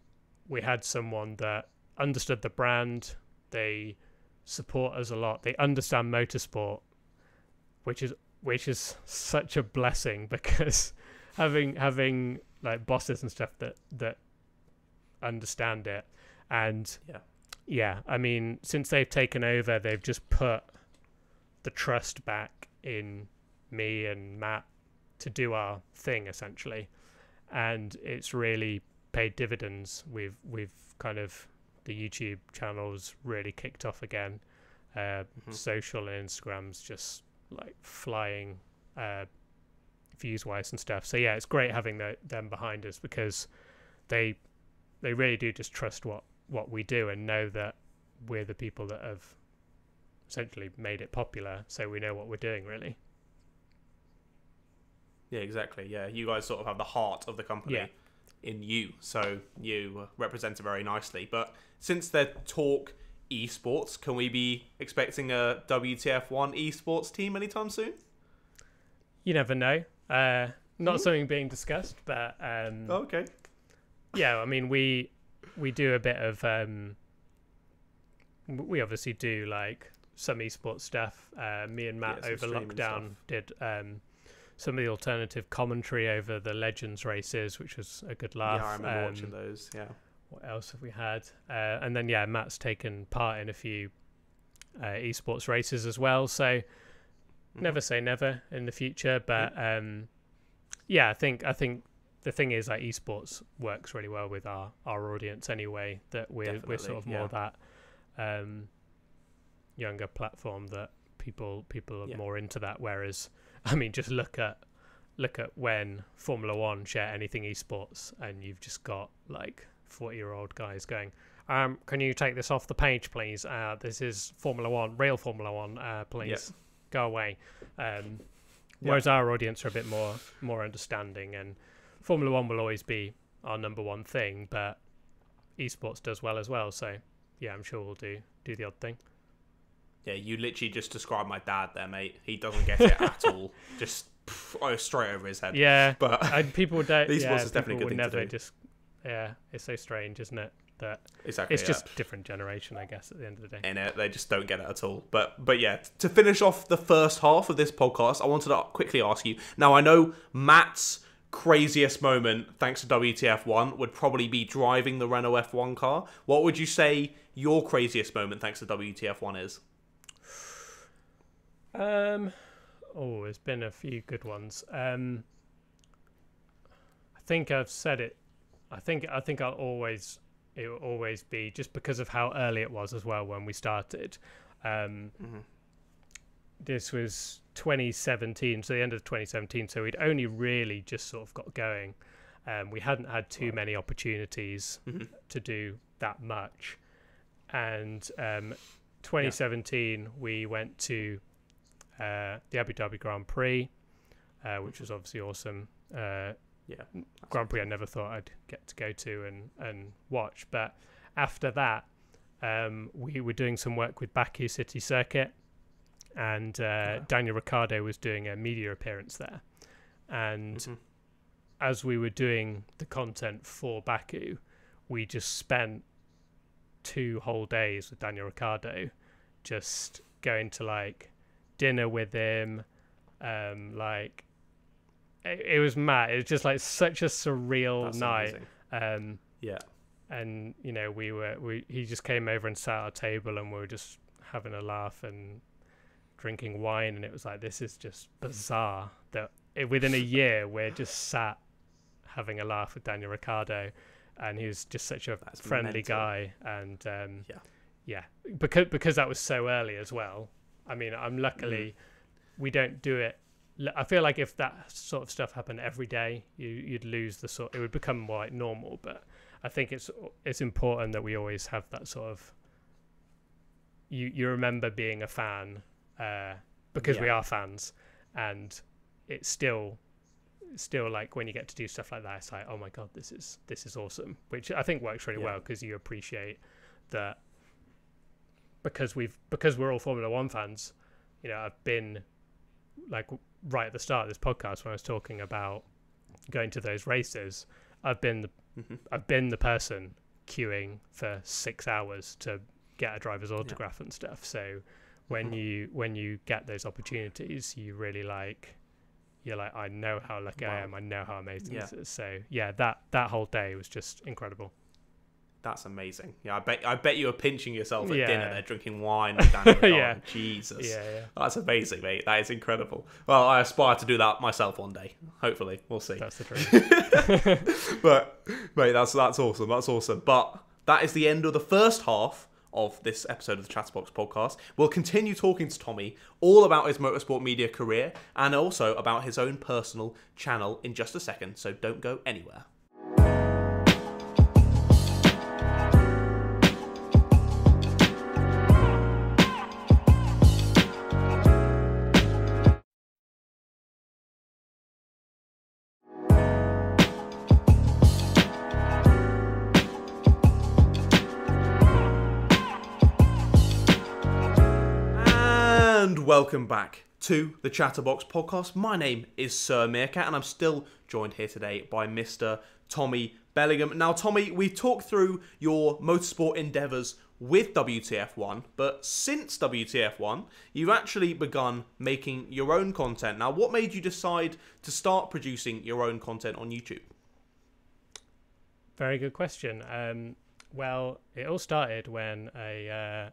S2: we had someone that understood the brand. They support us a lot. They understand motorsport, which is such a blessing because having like bosses and stuff that understand it. And I mean, since they've taken over, they've just put the trust back in me and Matt to do our thing essentially, and it's really paid dividends. We've kind of, the YouTube channel's really kicked off again. Social and Instagram's just like flying views wise and stuff. So yeah, it's great having them behind us because they really do just trust what we do and know that we're the people that have essentially made it popular, so we know what we're doing really.
S1: Yeah, exactly. Yeah, you guys sort of have the heart of the company in you, so you represent it very nicely. But since they're Talk Esports, can we be expecting a WTF1 esports team anytime soon?
S2: You never know. Not something being discussed, but
S1: okay.
S2: Yeah, I mean, we do a bit of we obviously do like some esports stuff. Me and Matt over lockdown did some of the alternative commentary over the Legends races, which was a good laugh.
S1: Yeah, I remember watching those. Yeah.
S2: What else have we had? And then Matt's taken part in a few esports races as well. So never say never in the future, but I think the thing is, like, esports works really well with our audience anyway. That we're sort of more that younger platform that people are more into that. Whereas, I mean, just look at when Formula One share anything esports, and you've just got like 40-year-old guys going, can you take this off the page, please? This is Formula One, real Formula One, please go away. Whereas our audience are a bit more understanding, and Formula One will always be our number one thing, but esports does well as well. So yeah, I'm sure we'll do the odd thing. Yeah,
S1: you literally just described my dad there, mate. He doesn't get it at all. Just straight over his head.
S2: Yeah,
S1: but
S2: people don't.
S1: Esports is definitely a good thing
S2: never
S1: to do.
S2: It's so strange, isn't it? That
S1: exactly.
S2: It's just different generation, I guess, at the end of the day.
S1: And they just don't get it at all. But yeah, to finish off the first half of this podcast, I wanted to quickly ask you. Now, I know Matt's craziest moment, thanks to WTF1, would probably be driving the Renault F1 car. What would you say your craziest moment, thanks to WTF1, is?
S2: There's been a few good ones. I think I've said it. I think it will always be, just because of how early it was as well when we started. This was 2017, so the end of 2017. So we'd only really just sort of got going. We hadn't had too many opportunities to do that much. And 2017, we went to the Abu Dhabi Grand Prix, which was obviously awesome. Grand Prix I never thought I'd get to go to and watch. But after that, we were doing some work with Baku City Circuit, and Daniel Ricciardo was doing a media appearance there. And as we were doing the content for Baku, we just spent 2 whole days with Daniel Ricciardo, just going to like dinner with him. Like, it was mad. It was just like such a surreal night. And you know, he just came over and sat at our table, and we were just having a laugh and drinking wine, and it was like, this is just bizarre that within a year we're just sat having a laugh with Daniel Ricciardo, and he was just such a friendly guy. And yeah, because that was so early as well. I mean, I'm luckily we don't do it. I feel like if that sort of stuff happened every day, you'd lose the sort. It would become more like normal. But I think it's important that we always have that sort of. You remember being a fan because we are fans, and it's still like when you get to do stuff like that, it's like, oh my god, this is awesome, which I think works really well because you appreciate that. Because we're all Formula One fans, you know, I've been like right at the start of this podcast when I was talking about going to those races, I've been the person queuing for 6 hours to get a driver's autograph and stuff. So when you get those opportunities, you really you're like, I know how lucky I am. I know how amazing this is. So yeah, that whole day was just incredible.
S1: That's amazing. Yeah, I bet you were pinching yourself at dinner there, drinking wine with Daniel. Jesus. Yeah. That's amazing, mate. That is incredible. Well, I aspire to do that myself one day. Hopefully. We'll see.
S2: That's the truth.
S1: But, mate, that's awesome. That's awesome. But that is the end of the first half of this episode of the ChatterBox podcast. We'll continue talking to Tommy all about his motorsport media career and also about his own personal channel in just a second. So don't go anywhere. Welcome back to the ChatterBox podcast. My name is Sir Meerkat and I'm still joined here today by Mr. Tommy Bellingham. Now, Tommy, we've talked through your motorsport endeavours with WTF1, but since WTF1, you've actually begun making your own content. Now, what made you decide to start producing your own content on YouTube?
S2: Very good question. Well, it all started when a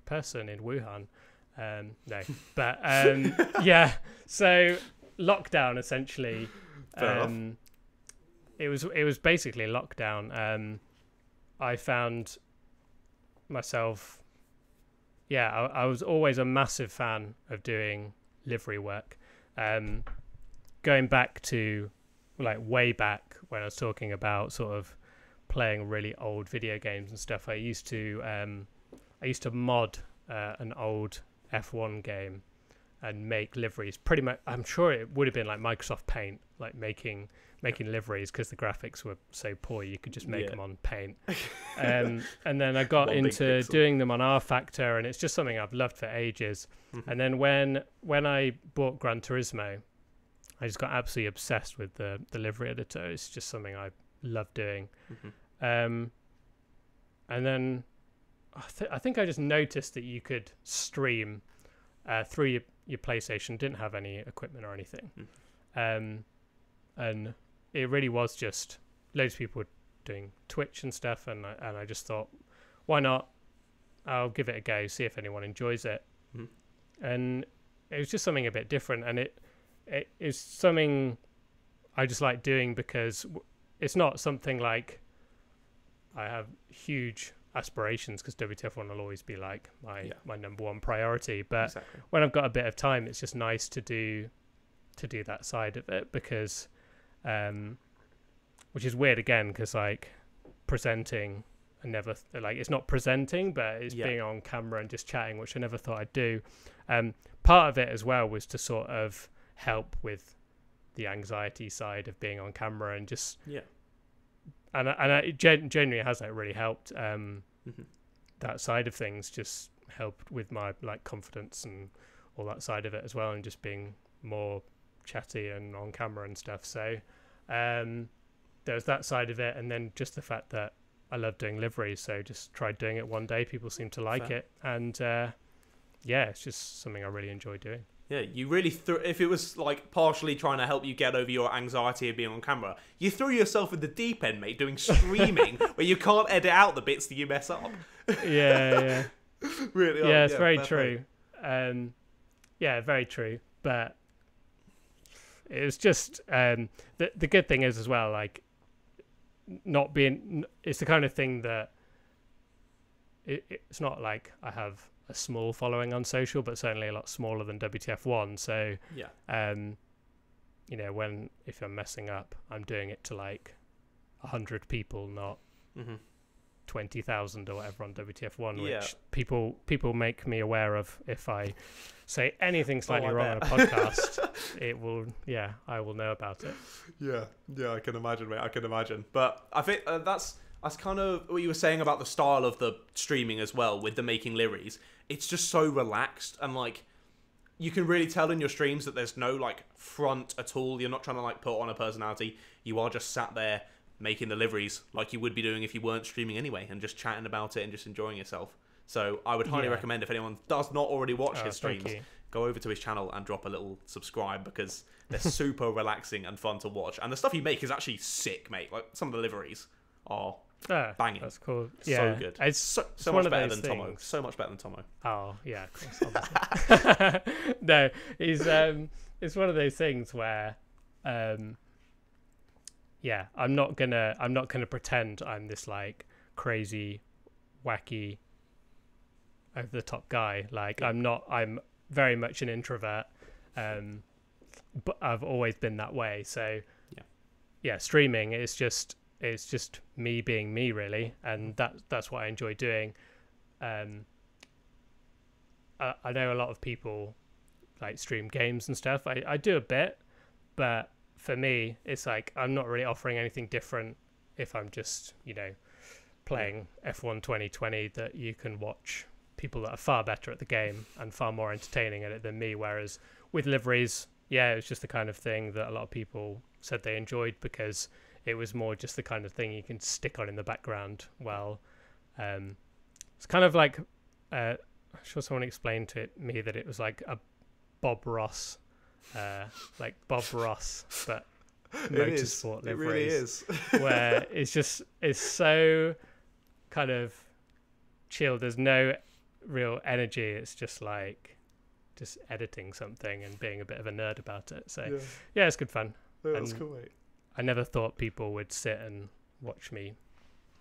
S2: person in Wuhan no, but yeah. So lockdown essentially. It was basically lockdown. I found myself. Yeah, I was always a massive fan of doing livery work. Going back to like way back when I was talking about sort of playing really old video games and stuff. I used to mod an old F1 game and make liveries. Pretty much, I'm sure it would have been like Microsoft Paint, like making liveries because the graphics were so poor you could just make them on Paint. And then I got into doing them on R Factor, and it's just something I've loved for ages. And then when I bought Gran Turismo, I just got absolutely obsessed with the livery editor. It's just something I love doing. And then I think I just noticed that you could stream through your PlayStation. Didn't have any equipment or anything, and it really was just loads of people were doing Twitch and stuff, and I just thought, why not? I'll give it a go, see if anyone enjoys it. And it was just something a bit different, and it is something I just like doing because it's not something like I have huge aspirations, because WTF1 will always be like my number one priority, but when I've got a bit of time, it's just nice to do that side of it, because which is weird again, because like presenting, I never like, it's not presenting, but it's being on camera and just chatting, which I never thought I'd do. Part of it as well was to sort of help with the anxiety side of being on camera and just and it genuinely has like really helped. That side of things just helped with my like confidence and all that side of it as well, and just being more chatty and on camera and stuff. So there's that side of it, and then just the fact that I love doing liveries, so just tried doing it one day. People seem to like it, and it's just something I really enjoy doing.
S1: Yeah, you really if it was like partially trying to help you get over your anxiety of being on camera, you threw yourself in the deep end, mate, doing streaming where you can't edit out the bits that you mess up.
S2: Yeah.
S1: Really?
S2: Yeah, it's very true. Very true. But it was just the good thing is as well, like not being. It's the kind of thing that it's not like I have a small following on social, but certainly a lot smaller than WTF1. So you know, if I'm messing up, I'm doing it to like 100 people, not 20,000 or whatever on WTF1, which people make me aware of. If I say anything slightly wrong on a podcast, I will know about it.
S1: Yeah, I can imagine, mate. I can imagine. But I think that's kind of what you were saying about the style of the streaming as well, with the making liveries. It's just so relaxed, and like you can really tell in your streams that there's no like front at all. You're not trying to like put on a personality. You are just sat there making the liveries like you would be doing if you weren't streaming anyway, and just chatting about it and just enjoying yourself. So I would highly recommend, if anyone does not already watch his streams, go over to his channel and drop a little subscribe, because they're super relaxing and fun to watch. And the stuff you make is actually sick, mate. Like some of the liveries are banging.
S2: That's cool.
S1: So good.
S2: It's
S1: so much better than Tomo. So much better than Tomo.
S2: Oh yeah, of course. Obviously. No, he's it's one of those things where I'm not gonna pretend I'm this like crazy, wacky, over the top guy. Like I'm very much an introvert, but I've always been that way. So streaming it's just me being me, really, and that's what I enjoy doing. I know a lot of people like stream games and stuff. I do a bit, but for me it's like I'm not really offering anything different if I'm just, you know, playing F1 2020, that you can watch people that are far better at the game and far more entertaining at it than me. Whereas with liveries, it was just the kind of thing that a lot of people said they enjoyed, because it was more just the kind of thing you can stick on in the background. Well, it's kind of like I'm sure someone explained to me that it was like a Bob Ross, but motorsport liveries. It really is. Where it's so kind of chill. There's no real energy. It's just like just editing something and being a bit of a nerd about it. So it's good fun.
S1: Yeah, that's cool, mate.
S2: I never thought people would sit and watch me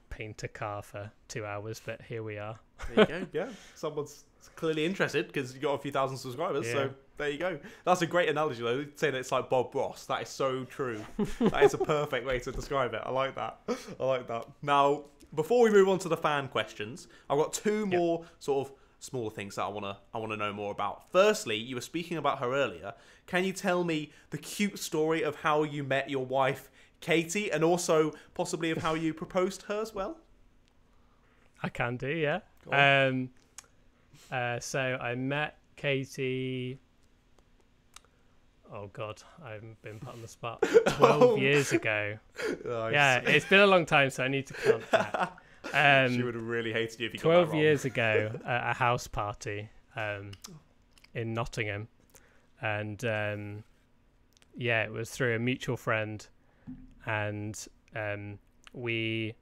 S2: paint a car for 2 hours, but here we are.
S1: There you go. Yeah, someone's clearly interested because you got a few thousand subscribers. So there you go. That's a great analogy, though. Saying it's like Bob Ross. That is so true. That is a perfect way to describe it. I like that. Now, before we move on to the fan questions, I've got two more sort of smaller things that I wanna know more about. Firstly, you were speaking about her earlier. Can you tell me the cute story of how you met your wife, Katie, and also possibly of how you proposed to her as well?
S2: I can do, yeah. So I met Katie. Oh God, I've been put on the spot. 12 years ago. Nice. Yeah, it's been a long time, so I need to count back.
S1: She would have really hated you if you got
S2: 12
S1: that wrong.
S2: years ago at a house party in Nottingham, and it was through a mutual friend, and it's the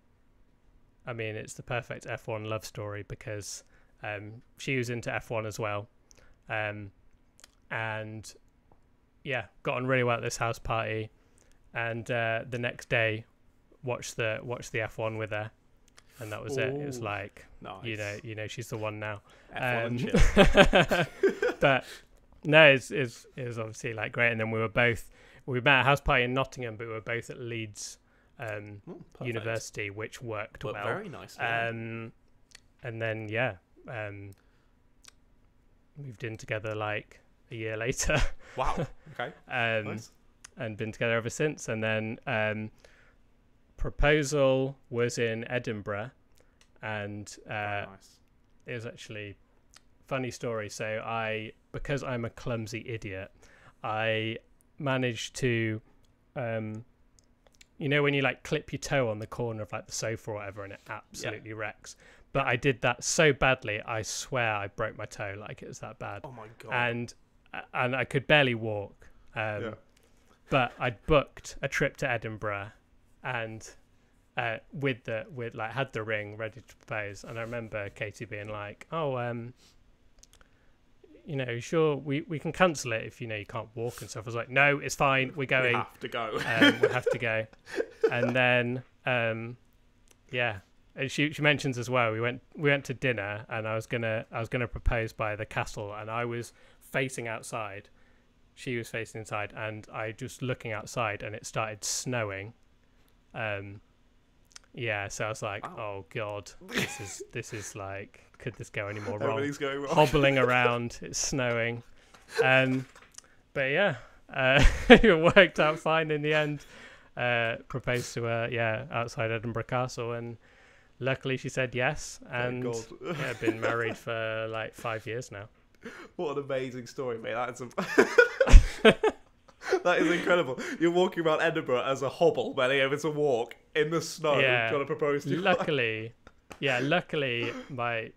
S2: perfect F1 love story, because she was into F1 as well, and got on really well at this house party, and the next day watched the F1 with her. And that was it. It was like, nice. you know, she's the one now. But no, it was obviously like great. And then we met at a house party in Nottingham, but we were both at Leeds University, which worked well.
S1: Very nice.
S2: And then moved in together like a year later.
S1: Wow. Okay. Nice.
S2: And been together ever since. And then proposal was in Edinburgh, and nice. It was actually funny story. So because I'm a clumsy idiot, I managed to when you like clip your toe on the corner of like the sofa or whatever, and it absolutely wrecks. But I did that so badly, I swear I broke my toe. Like, it was that bad.
S1: Oh my God.
S2: And I could barely walk. But I'd booked a trip to Edinburgh, and had the ring ready to propose. And I remember Katie being like, sure, we can cancel it if you can't walk and stuff. I was like, no, it's fine, we're going.
S1: We have to go.
S2: We have to go. And then And she mentions as well. We went to dinner, and I was gonna propose by the castle, and I was facing outside. She was facing inside, and I just looking outside, and it started snowing. Yeah, so I was like, oh god, this is like, could this go any more wrong?
S1: Everything's going wrong.
S2: Hobbling around, it's snowing. But yeah, it worked out fine in the end. Proposed to her, outside Edinburgh Castle, and luckily she said yes, and been married for like 5 years now.
S1: What an amazing story, mate. That is incredible. You're walking around Edinburgh as a hobble, bending over to walk in the snow, trying to propose to you.
S2: Luckily, my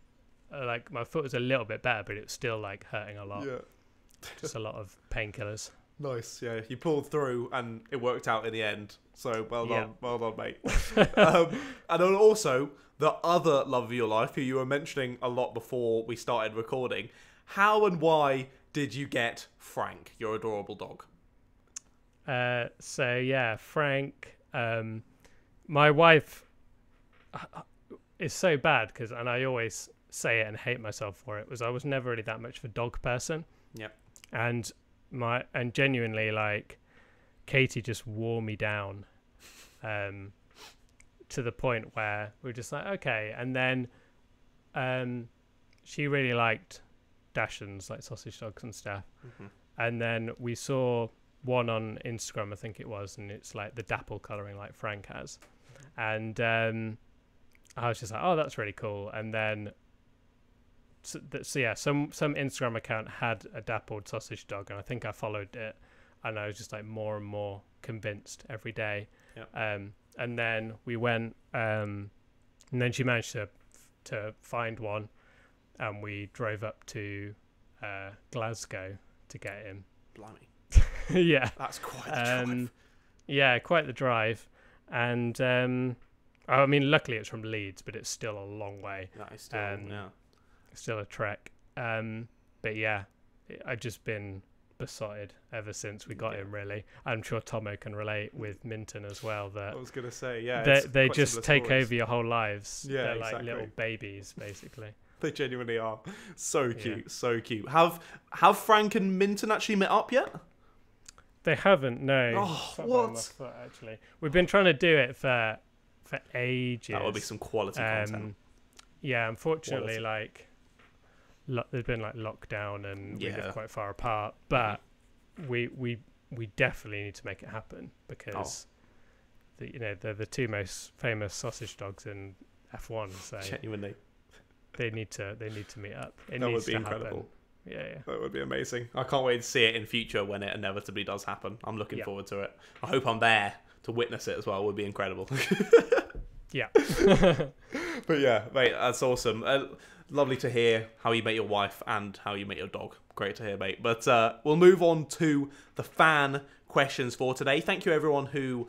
S2: foot was a little bit better, but it was still like hurting a lot. Yeah. Just a lot of painkillers.
S1: Nice, yeah. You pulled through and it worked out in the end. So well done, mate. And then also the other love of your life, who you were mentioning a lot before we started recording. How and why did you get Frank, your adorable dog?
S2: Frank. My wife is so bad and I always say it and hate myself for it. I was never really that much of a dog person.
S1: Yep.
S2: And genuinely, like, Katie just wore me down, to the point where we were just like, okay. And then, she really liked Dachshunds, like sausage dogs and stuff. Mm-hmm. And then we saw one on Instagram, I think it was, and it's like the dapple colouring like Frank has. And I was just like, oh, that's really cool. And then, some Instagram account had a dappled sausage dog, and I think I followed it, and I was just like more and more convinced every day. Yep. And then we went, and then she managed to find one, and we drove up to Glasgow to get him.
S1: Blimey.
S2: Yeah.
S1: That's quite the drive.
S2: Yeah, quite the drive. And I mean, luckily it's from Leeds, but it's still a long way.
S1: That is
S2: still a trek. But yeah, I've just been besotted ever since we got him, really. I'm sure Tomo can relate with Minton as well. That
S1: I was going to say, yeah.
S2: They just take over your whole lives.
S1: Yeah,
S2: they're
S1: exactly.
S2: like little babies, basically.
S1: They genuinely are. So cute, so cute. Have Frank and Minton actually met up yet?
S2: They haven't, no.
S1: Oh, what?
S2: Foot, actually. We've been trying to do it for ages.
S1: That would be some quality content.
S2: Yeah, unfortunately, there's been like lockdown and we live quite far apart, but we definitely need to make it happen because they're the two most famous sausage dogs in F1. So
S1: genuinely,
S2: they need to meet up.
S1: That would be incredible.
S2: Happen. Yeah,
S1: that would be amazing. I can't wait to see it in future when it inevitably does happen. I'm looking forward to it. I hope I'm there to witness it as well. It would be incredible.
S2: Yeah.
S1: But yeah, mate, that's awesome. Lovely to hear how you met your wife and how you met your dog. Great to hear, mate. But we'll move on to the fan questions for today. Thank you, everyone who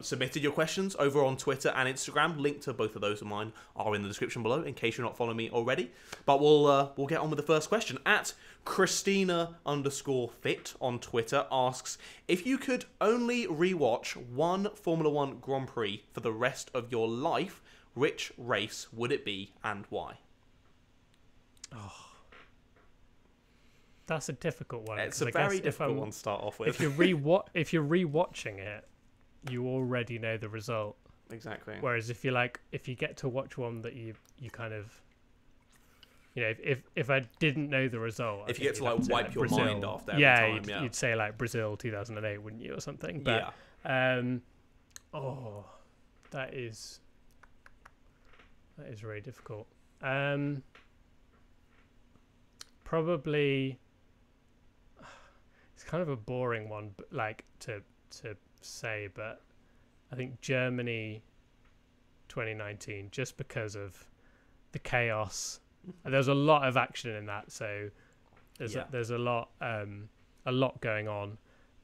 S1: submitted your questions over on Twitter and Instagram. Link to both of those of mine are in the description below in case you're not following me already. But we'll get on with the first question. At Christina_fit on Twitter asks, if you could only rewatch one Formula 1 Grand Prix for the rest of your life, which race would it be and why?
S2: Oh, that's a difficult one.
S1: It's a very difficult one to start off with.
S2: If you're rewatching it, you already know the result.
S1: Exactly.
S2: Whereas if you get to watch one that you kind of, if I didn't know the result,
S1: if you get to wipe your
S2: Brazil,
S1: mind off there, you'd
S2: say like Brazil 2008, wouldn't you, or something? But, that is really difficult. Probably, it's kind of a boring one, but like to say, but I think Germany 2019, just because of the chaos. There's a lot of action in that, so there's a lot going on,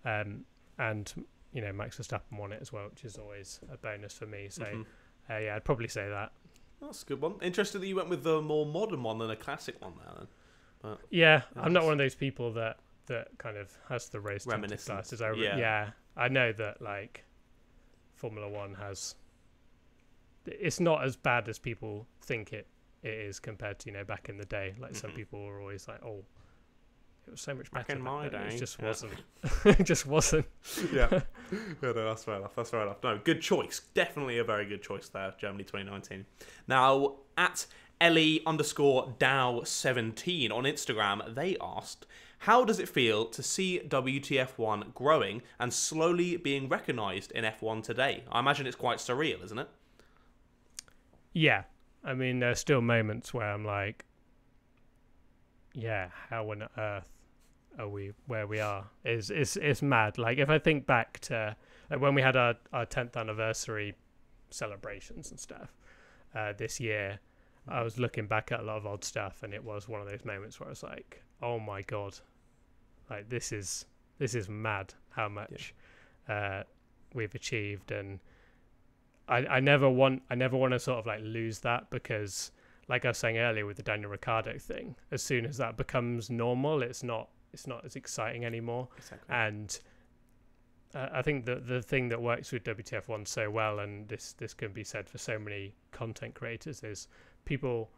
S2: and Max Verstappen won it as well, which is always a bonus for me. So I'd probably say that.
S1: That's a good one. Interested that you went with the more modern one than a classic one there, then. But,
S2: I'm not one of those people that kind of has the race glasses. I know that like Formula 1 has it's not as bad as people think it is compared to, you know, back in the day. Like some people were always like, oh, it was so much better
S1: back in my day.
S2: It just wasn't. It just wasn't.
S1: Yeah. No, that's fair enough. That's fair enough. No, good choice. Definitely a very good choice there, Germany 2019. Now, at Ellie_Dow17 on Instagram, they asked, how does it feel to see WTF1 growing and slowly being recognised in F1 today? I imagine it's quite surreal, isn't it?
S2: Yeah. I mean, there's still moments where I'm like, yeah, how on earth are we where we are? It's mad. Like, if I think back to when we had our 10th anniversary celebrations and stuff this year, I was looking back at a lot of old stuff, and it was one of those moments where I was like, oh my God, like this is mad how much we've achieved. And I never want to sort of like lose that, because like I was saying earlier with the Daniel Ricciardo thing, as soon as that becomes normal, it's not as exciting anymore. Exactly. And I think the thing that works with WTF1 so well, and this can be said for so many content creators, is people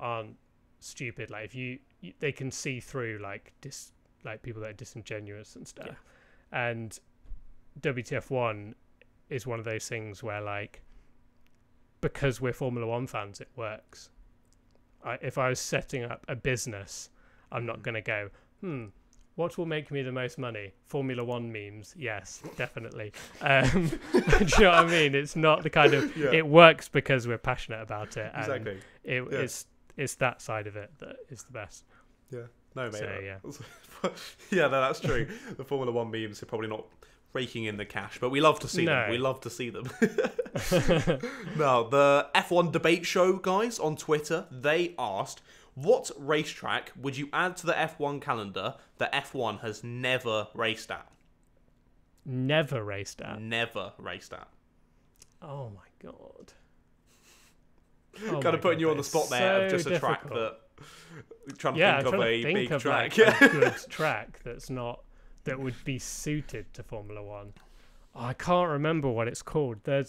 S2: aren't stupid. Like, if they can see through like people that are disingenuous and stuff. And WTF1 is one of those things where, like, because we're Formula One fans, it works. If I was setting up a business, I'm not going to go, what will make me the most money? Formula One memes. Yes, definitely. Do you know what I mean? It's not the kind of... It works because we're passionate about it. And
S1: exactly.
S2: It's that side of it that is the best.
S1: Yeah. No, mate.
S2: So, yeah.
S1: Yeah, no, that's true. The Formula One memes are probably not raking in the cash, but we love to see them. We love to see them. Now, the F1 debate show guys on Twitter, they asked, what racetrack would you add to the F1 calendar that F1 has never raced at?
S2: Never raced at?
S1: Never raced at.
S2: Oh my God.
S1: Kind of putting you on the spot there of just a track that... Trying to think of a big track.
S2: Like a good track that would be suited to Formula One. Oh, I can't remember what it's called. I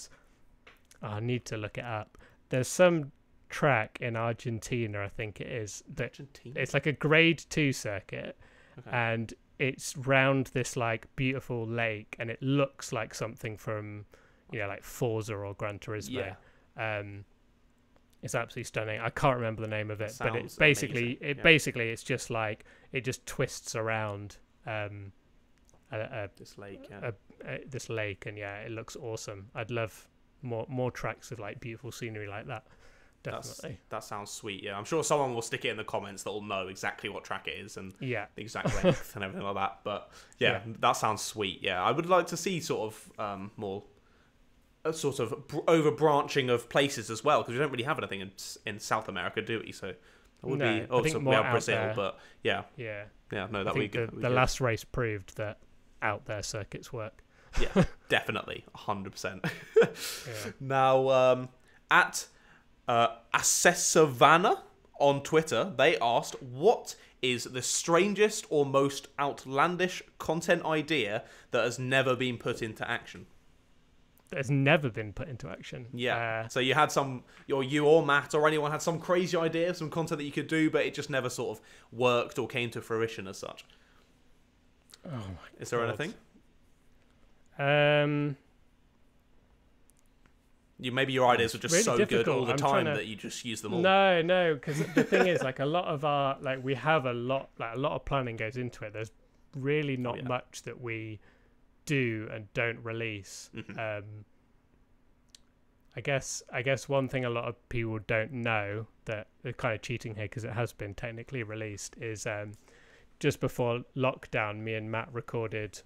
S2: need to look it up. There's some track in Argentina, I think it is. It's like a grade 2 circuit, and it's round this like beautiful lake, and it looks like something from, you know, like Forza or Gran Turismo. Yeah. It's absolutely stunning. I can't remember the name of it, but it's basically it's just like it just twists around
S1: this lake,
S2: this lake, and it looks awesome. I'd love more tracks with like beautiful scenery like that. Definitely.
S1: That sounds sweet. Yeah, I'm sure someone will stick it in the comments that will know exactly what track it is and the exact length and everything like that. But that sounds sweet. Yeah, I would like to see sort of more a sort of over branching of places as well, because we don't really have anything in South America, do we? So it would be also we have Brazil,
S2: there.
S1: But no, that would be good.
S2: The last race proved that out there circuits work.
S1: Yeah, definitely, 100%. Now, at Assessavannah on Twitter, they asked, what is the strangest or most outlandish content idea that has never been put into action?
S2: That's never been put into action.
S1: Yeah. So you had you or Matt or anyone had some crazy idea, some content that you could do, but it just never sort of worked or came to fruition as such.
S2: Oh my
S1: Is there anything? Maybe your ideas were just really so difficult. Good all the time that you just use them all.
S2: No, because the thing is, like, a lot of our, like, we have a lot of planning goes into it. There's really not much that we do and don't release. I guess one thing a lot of people don't know, that they're kind of cheating here because it has been technically released, is just before lockdown, me and Matt recorded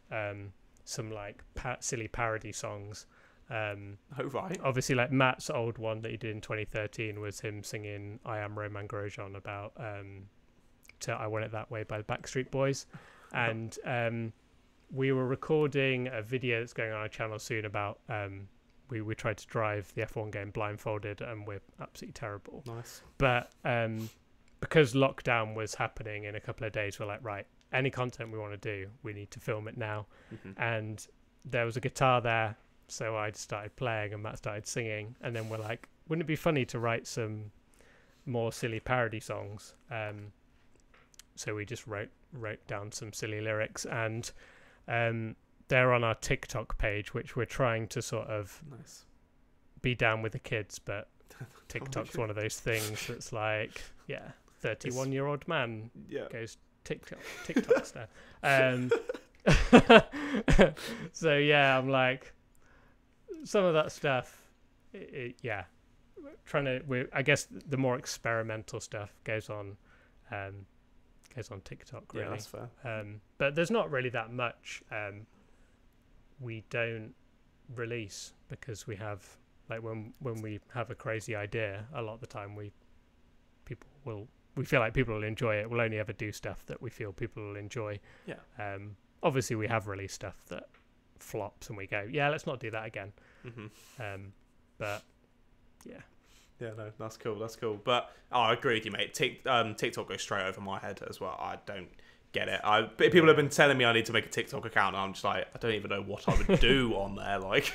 S2: some like silly parody songs.
S1: Right.
S2: Obviously, like Matt's old one that he did in 2013 was him singing "I Am Roman Grosjean" about "I Want It That Way" by the Backstreet Boys, and we were recording a video that's going on our channel soon about we tried to drive the F1 game blindfolded, and we're absolutely terrible.
S1: Nice.
S2: But because lockdown was happening in a couple of days, we're like, right, any content we want to do, we need to film it now. And there was a guitar there, so I started playing and Matt started singing, and then we're like, wouldn't it be funny to write some more silly parody songs? So we just wrote down some silly lyrics, and they're on our TikTok page, which we're trying to sort of be down with the kids, but TikTok's one of those things that's like, 31-year-old man goes TikTok stuff. So yeah, I'm like, some of that stuff, I guess the more experimental stuff goes on TikTok, really.
S1: Yeah, that's fair.
S2: But there's not really that much we don't release, because we have, like, when we have a crazy idea, a lot of the time we feel like people will enjoy it. We'll only ever do stuff that we feel people will enjoy.
S1: Yeah.
S2: Obviously we have released stuff that flops and we go, let's not do that again. But yeah.
S1: Yeah, no, that's cool. But I agree with you, mate. TikTok goes straight over my head as well. I don't get it. People have been telling me I need to make a TikTok account, and I'm just like, I don't even know what I would do on there. Like,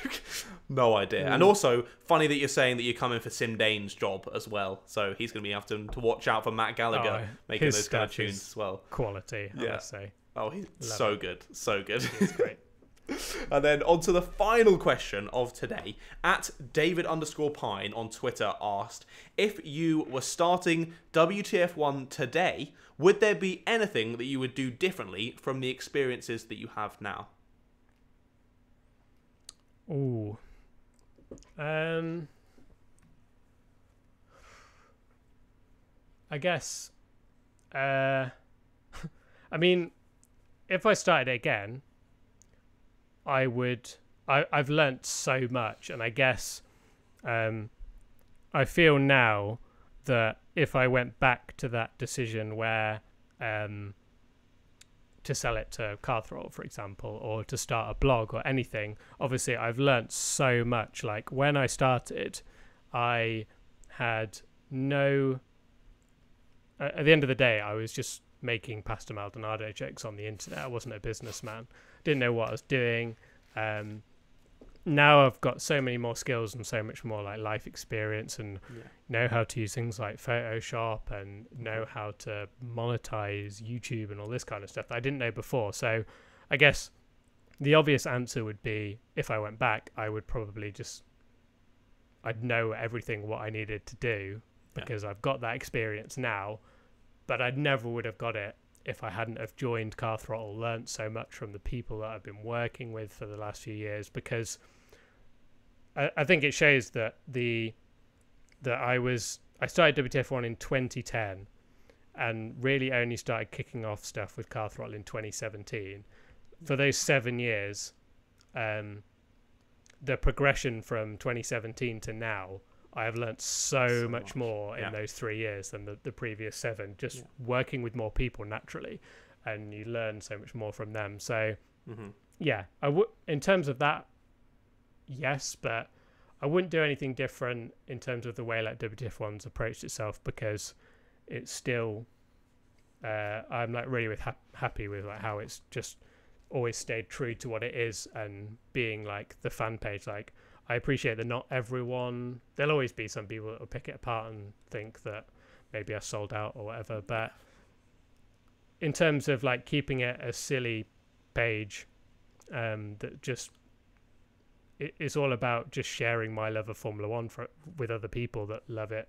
S1: no idea. And also, funny that you're saying that you're coming for Sim Dane's job as well. So he's going to be having to watch out for Matt Gallagher making those kind of tunes as well.
S2: Quality, I must say.
S1: Oh, he's so good.
S2: He's great.
S1: And then on to the final question of today. At David_Pine on Twitter asked, if you were starting WTF1 today, would there be anything that you would do differently from the experiences that you have now?
S2: Ooh. I guess. I mean, if I started again, I've learnt so much, and I guess I feel now that if I went back to that decision where to sell it to Carthrall, for example, or to start a blog or anything, obviously I've learnt so much. Like, when I started, I had at the end of the day, I was just making Pasta Maldonado jokes on the internet. I wasn't a businessman. Didn't know what I was doing. Now I've got so many more skills and so much more like life experience, and know how to use things like Photoshop, and know how to monetize YouTube and all this kind of stuff that I didn't know before. So I guess the obvious answer would be, if I went back, I would probably I'd know everything what I needed to do, because I've got that experience now, but I never would have got it if I hadn't have joined Car Throttle, learnt so much from the people that I've been working with for the last few years, because I think it shows that I started WTF1 in 2010 and really only started kicking off stuff with Car Throttle in 2017. For those 7 years, the progression from 2017 to now, I have learnt so much more in those 3 years than the previous 7, just working with more people naturally, and you learn so much more from them. So in terms of that, yes, but I wouldn't do anything different in terms of the way like WTF1's approached itself, because it's still I'm like really happy with like how it's just always stayed true to what it is, and being like the fan page. Like, I appreciate that not everyone, there'll always be some people that will pick it apart and think that maybe I sold out or whatever, but in terms of like keeping it a silly page, that just it's all about just sharing my love of Formula One with other people that love it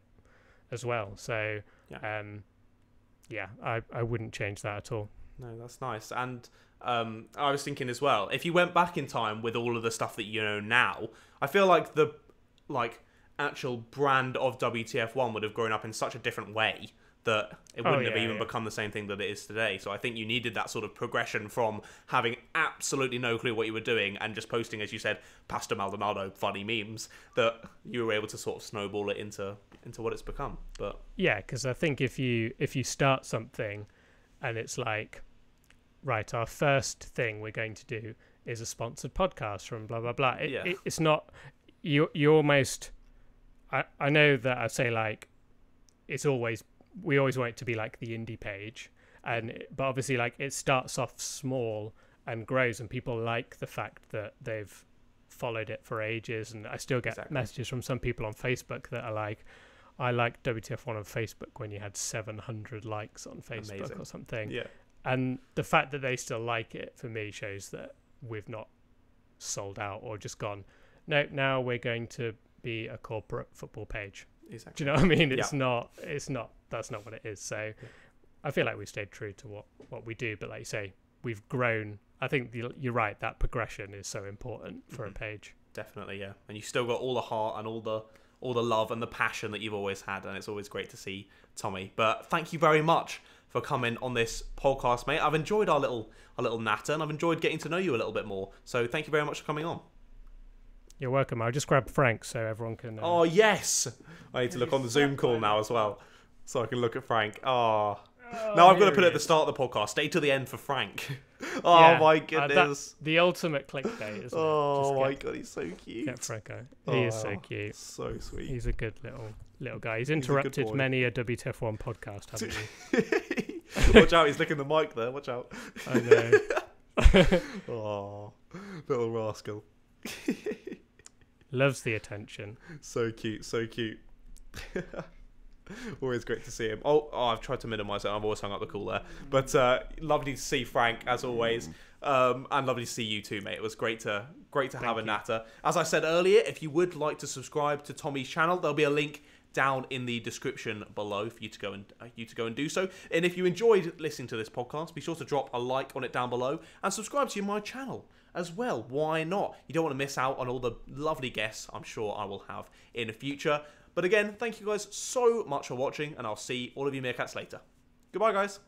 S2: as well. So I wouldn't change that at all.
S1: No, that's nice. And I was thinking as well, if you went back in time with all of the stuff that you know now, I feel like the actual brand of WTF1 would have grown up in such a different way that it wouldn't have even become the same thing that it is today. So I think you needed that sort of progression from having absolutely no clue what you were doing and just posting, as you said, Pasta Maldonado funny memes, that you were able to sort of snowball it into what it's become. But
S2: yeah, because I think if you start something and it's like, right, our first thing we're going to do is a sponsored podcast from blah blah blah. It's not you almost. I know that I say like we always want it to be like the indie page, but obviously like it starts off small and grows, and people like the fact that they've followed it for ages, and I still get messages from some people on Facebook that are like, I liked WTF1 on Facebook when you had 700 likes on Facebook or something.
S1: Yeah.
S2: And the fact that they still like it, for me, shows that we've not sold out or just gone, no, now we're going to be a corporate football page.
S1: Exactly.
S2: Do you know what I mean? That's not what it is. So I feel like we stayed true to what we do, but like you say, we've grown. I think you're right, that progression is so important for a page.
S1: Definitely, yeah. And you still got all the heart and all the love and the passion that you've always had, and it's always great to see, Tommy. But thank you very much for coming on this podcast, mate. I've enjoyed our little natter, and I've enjoyed getting to know you a little bit more. So thank you very much for coming on.
S2: You're welcome. I'll just grab Frank so everyone can...
S1: Oh, yes! I need to look on the Zoom call now as well, so I can look at Frank. Oh. Now I'm going to put it at the start of the podcast. Stay to the end for Frank. My goodness.
S2: The ultimate clickbait, isn't it?
S1: Oh my god, he's so cute.
S2: Get Franco. He is so cute.
S1: So sweet.
S2: He's a good little guy. He's interrupted many a WTF1 podcast, haven't you?
S1: Watch out, he's licking the mic there. Watch out.
S2: I know.
S1: Oh, little rascal.
S2: Loves the attention.
S1: So cute, so cute. Always great to see him. Oh, I've tried to minimise it. I've always hung up the call there. But lovely to see Frank, as always. And lovely to see you too, mate. It was great to have a natter. As I said earlier, if you would like to subscribe to Tommy's channel, there'll be a link down in the description below for you to go and do so. And if you enjoyed listening to this podcast, be sure to drop a like on it down below and subscribe to my channel as well. Why not? You don't want to miss out on all the lovely guests I'm sure I will have in the future. But again, thank you guys so much for watching, and I'll see all of you meerkats later. Goodbye, guys.